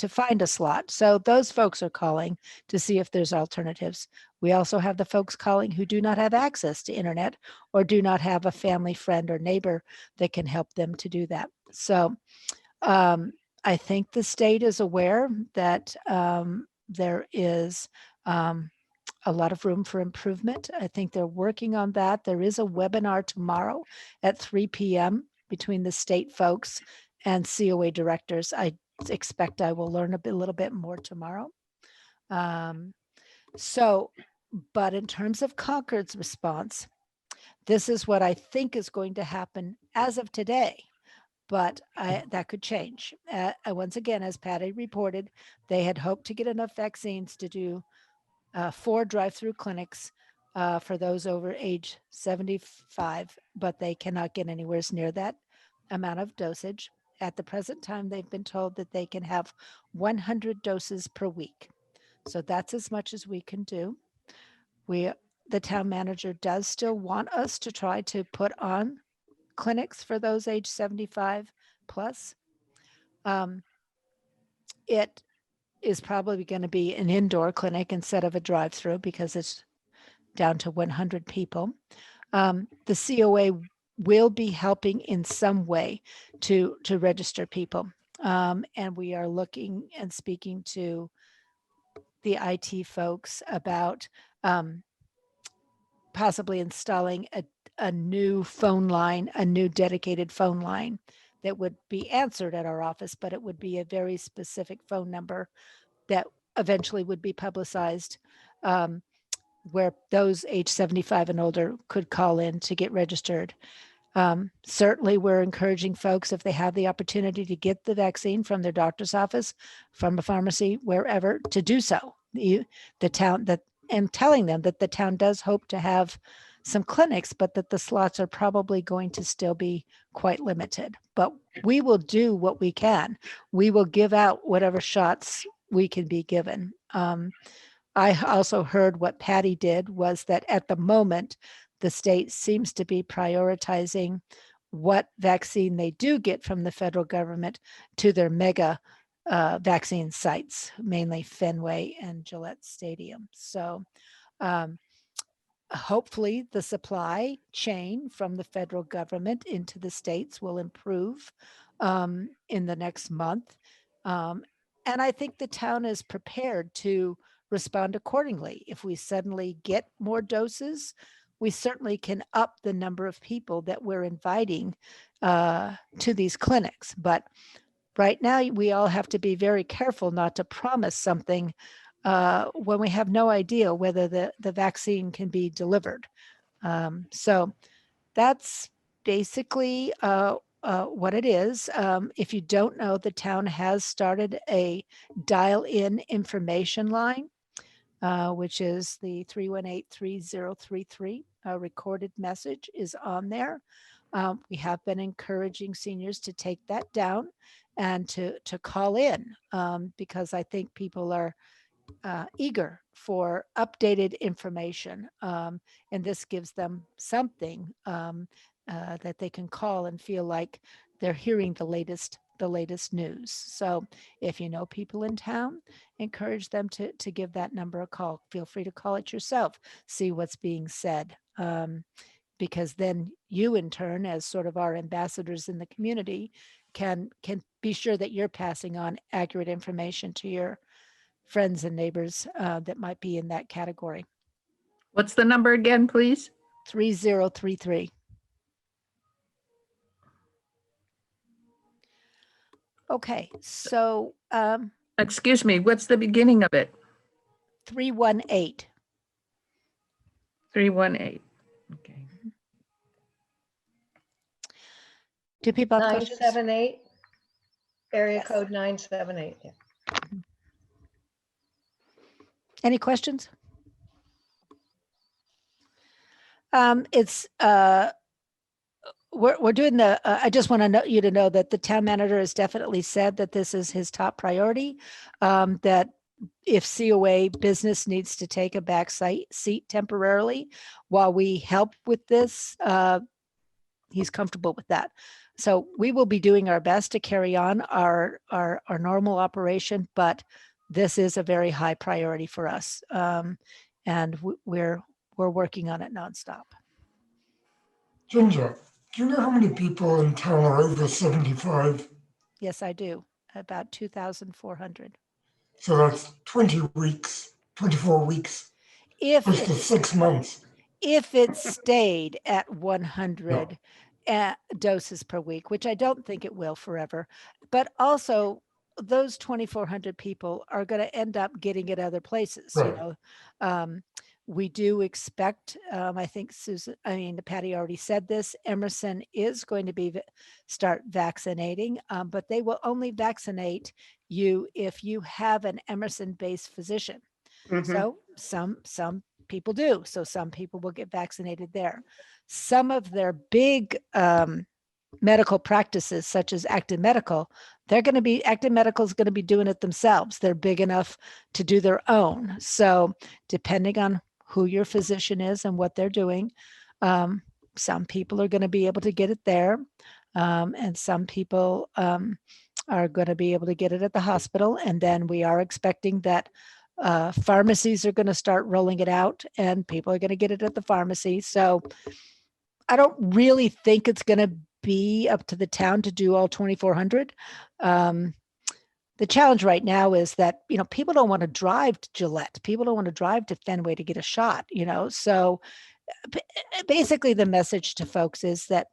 H: find a slot. So those folks are calling to see if there's alternatives. We also have the folks calling who do not have access to internet or do not have a family, friend, or neighbor that can help them to do that. So I think the state is aware that there is a lot of room for improvement. I think they're working on that. There is a webinar tomorrow at 3 p.m. between the state folks and COA directors. I expect I will learn a little bit more tomorrow. But in terms of Concord's response, this is what I think is going to happen as of today, but that could change. Once again, as Patty reported, they had hoped to get enough vaccines to do 4 drive-through clinics for those over age 75, but they cannot get anywhere near that amount of dosage. At the present time, they've been told that they can have 100 doses per week. So that's as much as we can do. The town manager does still want us to try to put on clinics for those age 75 plus. It is probably going to be an indoor clinic instead of a drive-through because it's down to 100 people. The COA will be helping in some way to register people. And we are looking and speaking to the IT folks about possibly installing a new phone line, a new dedicated phone line that would be answered at our office, but it would be a very specific phone number that eventually would be publicized, where those age 75 and older could call in to get registered. Certainly, we're encouraging folks, if they have the opportunity to get the vaccine from their doctor's office, from a pharmacy, wherever, to do so. The town that, and telling them that the town does hope to have some clinics, but that the slots are probably going to still be quite limited. But we will do what we can. We will give out whatever shots we can be given. I also heard what Patty did was that at the moment, the state seems to be prioritizing what vaccine they do get from the federal government to their mega vaccine sites, mainly Fenway and Gillette Stadium. So hopefully the supply chain from the federal government into the states will improve in the next month. And I think the town is prepared to respond accordingly. If we suddenly get more doses, we certainly can up the number of people that we're inviting to these clinics. But right now, we all have to be very careful not to promise something when we have no idea whether the vaccine can be delivered. So that's basically what it is. If you don't know, the town has started a dial-in information line, which is the 318-3033. A recorded message is on there. We have been encouraging seniors to take that down and to call in because I think people are eager for updated information. And this gives them something that they can call and feel like they're hearing the latest news. So if you know people in town, encourage them to give that number a call. Feel free to call it yourself, see what's being said. Because then you in turn, as sort of our ambassadors in the community, can be sure that you're passing on accurate information to your friends and neighbors that might be in that category.
K: What's the number again, please?
H: 3033. Okay, so
K: Excuse me, what's the beginning of it?
H: 318.
K: 318. Okay.
H: Do people have questions?
C: 978, area
H: Yes.
C: code 978. Yeah.
H: Any questions? It's we're doing the. I just want to you to know that the town manager has definitely said that this is his top priority. That if COA business needs to take a back seat temporarily while we help with this, he's comfortable with that. So we will be doing our best to carry on our normal operation, but this is a very high priority for us, and we're working on it nonstop.
L: Ginger, do you know how many people in town are over 75?
H: Yes, I do. About 2,400.
L: So that's 20 weeks, 24 weeks,
H: If
L: close to 6 months.
H: If it stayed at 100 doses per week, which I don't think it will forever, but also those 2,400 people are going to end up getting it other places.
L: Right.
H: You know, we do expect. I think Patty already said this. Emerson is going to start vaccinating, but they will only vaccinate you if you have an Emerson-based physician.
D: Mhm.
H: So some people do. So some people will get vaccinated there. Some of their big medical practices, such as Active Medical, Active Medical is going to be doing it themselves. They're big enough to do their own. So depending on who your physician is and what they're doing, some people are going to be able to get it there. And some people are going to be able to get it at the hospital. And then we are expecting that pharmacies are going to start rolling it out and people are going to get it at the pharmacy. So I don't really think it's going to be up to the town to do all 2,400. The challenge right now is that, people don't want to drive to Gillette. People don't want to drive to Fenway to get a shot, So basically the message to folks is that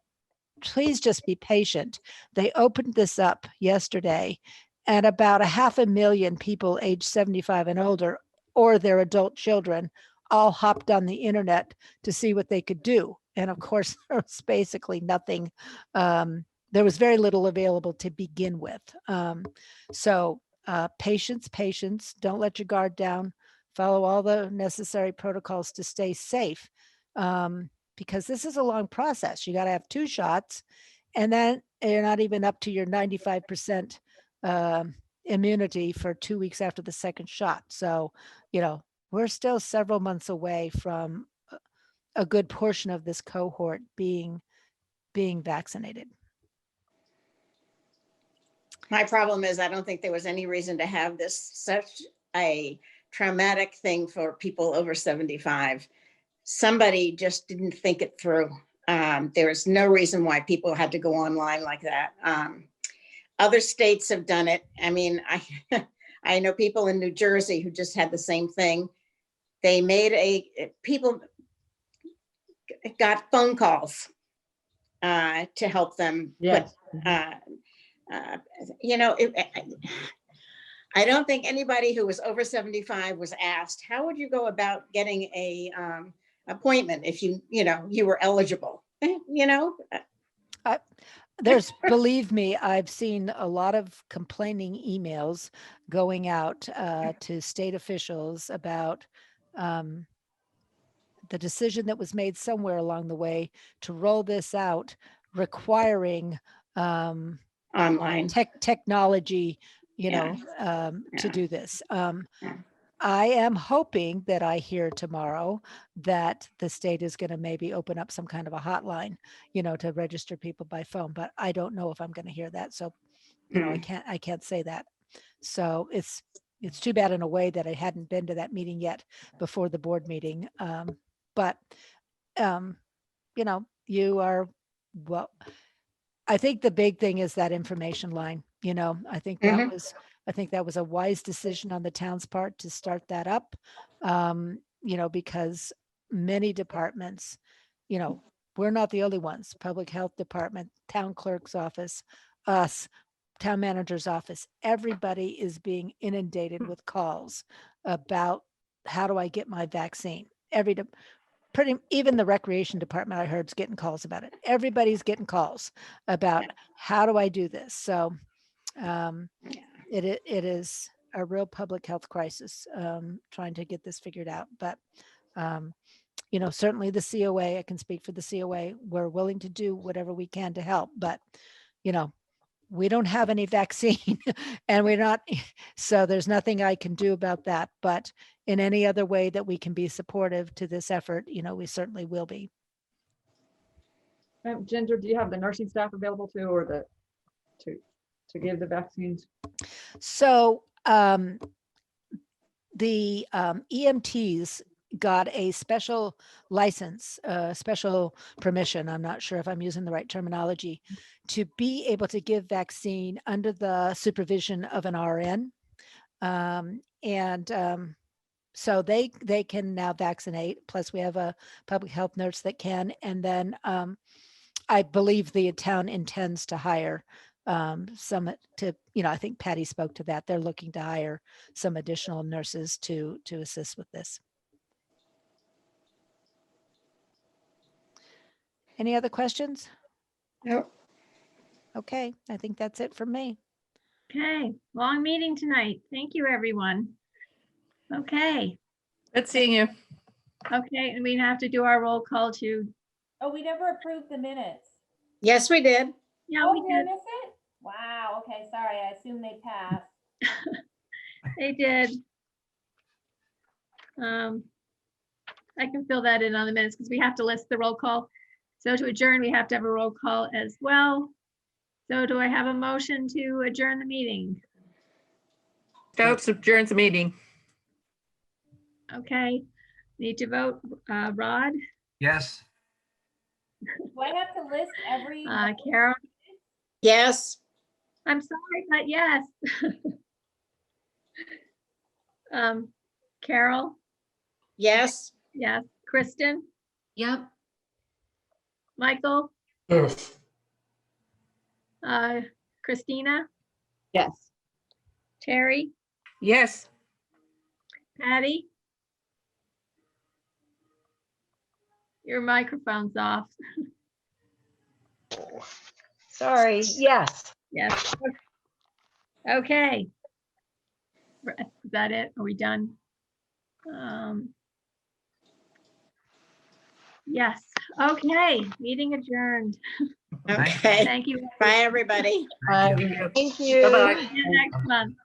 H: please just be patient. They opened this up yesterday and about 500,000 people age 75 and older or their adult children all hopped on the internet to see what they could do. And of course, there was basically nothing. There was very little available to begin with. So patience, don't let your guard down, follow all the necessary protocols to stay safe. Because this is a long process. You got to have 2 shots and then you're not even up to your 95% immunity for 2 weeks after the second shot. So, we're still several months away from a good portion of this cohort being vaccinated.
D: My problem is I don't think there was any reason to have this such a traumatic thing for people over 75. Somebody just didn't think it through. There is no reason why people had to go online like that. Other states have done it. I mean, I know people in New Jersey who just had the same thing. They made people got phone calls to help them.
K: Yes.
D: But, I don't think anybody who was over 75 was asked, how would you go about getting a appointment if you were eligible?
H: Believe me, I've seen a lot of complaining emails going out to state officials about the decision that was made somewhere along the way to roll this out, requiring
D: online
H: technology, to do this. I am hoping that I hear tomorrow that the state is going to maybe open up some kind of a hotline, to register people by phone, but I don't know if I'm going to hear that. So, I can't say that. So it's too bad in a way that I hadn't been to that meeting yet before the board meeting. But you are, well, I think the big thing is that information line, I think that was a wise decision on the town's part to start that up, because many departments, we're not the only ones, public health department, town clerk's office, us, town manager's office, everybody is being inundated with calls about how do I get my vaccine? Even the recreation department I heard is getting calls about it. Everybody's getting calls about how do I do this? So it is a real public health crisis, trying to get this figured out. But, certainly the COA, I can speak for the COA, we're willing to do whatever we can to help, but, we don't have any vaccine and we're not, so there's nothing I can do about that. But in any other way that we can be supportive to this effort, we certainly will be.
K: Ginger, do you have the nursing staff available too, or to give the vaccines?
H: So the EMTs got a special license, special permission. I'm not sure if I'm using the right terminology, to be able to give vaccine under the supervision of an RN. So they can now vaccinate. Plus we have a public health nurse that can. And then I believe the town intends to hire some to, I think Patty spoke to that. They're looking to hire some additional nurses to assist with this. Any other questions?
D: No.
H: Okay, I think that's it from me.
A: Okay, long meeting tonight. Thank you, everyone. Okay.
F: Good seeing you.
A: Okay, and we have to do our roll call too.
I: Oh, we never approved the minutes.
D: Yes, we did.
A: Yeah,
I: Oh,
A: we
I: did I
A: did.
I: miss it? Wow, okay, sorry, I assume they passed.
A: They did. I can fill that in on the minutes because we have to list the roll call. So to adjourn, we have to have a roll call as well. So do I have a motion to adjourn the meeting?
K: Stokes adjourns the meeting.
A: Okay, need to vote. Rod,
B: Yes.
I: Do I have to list every?
A: Carol,
D: Yes,
A: I'm sorry, but yes. Carol,
D: yes,
A: yes. Kristen,
J: Yep.
A: Michael,
L: Yes.
A: Christina,
K: Yes.
A: Terry,
K: Yes.
A: Patty. Your microphone's off.
C: Sorry, yes.
A: Yes. Okay. Is that it? Are we done? Yes. Okay. Meeting adjourned.
D: okay.
A: Thank you.
D: Bye, everybody.
B: Thank you.
C: Thank you.
K: Bye-bye.
A: See you next month.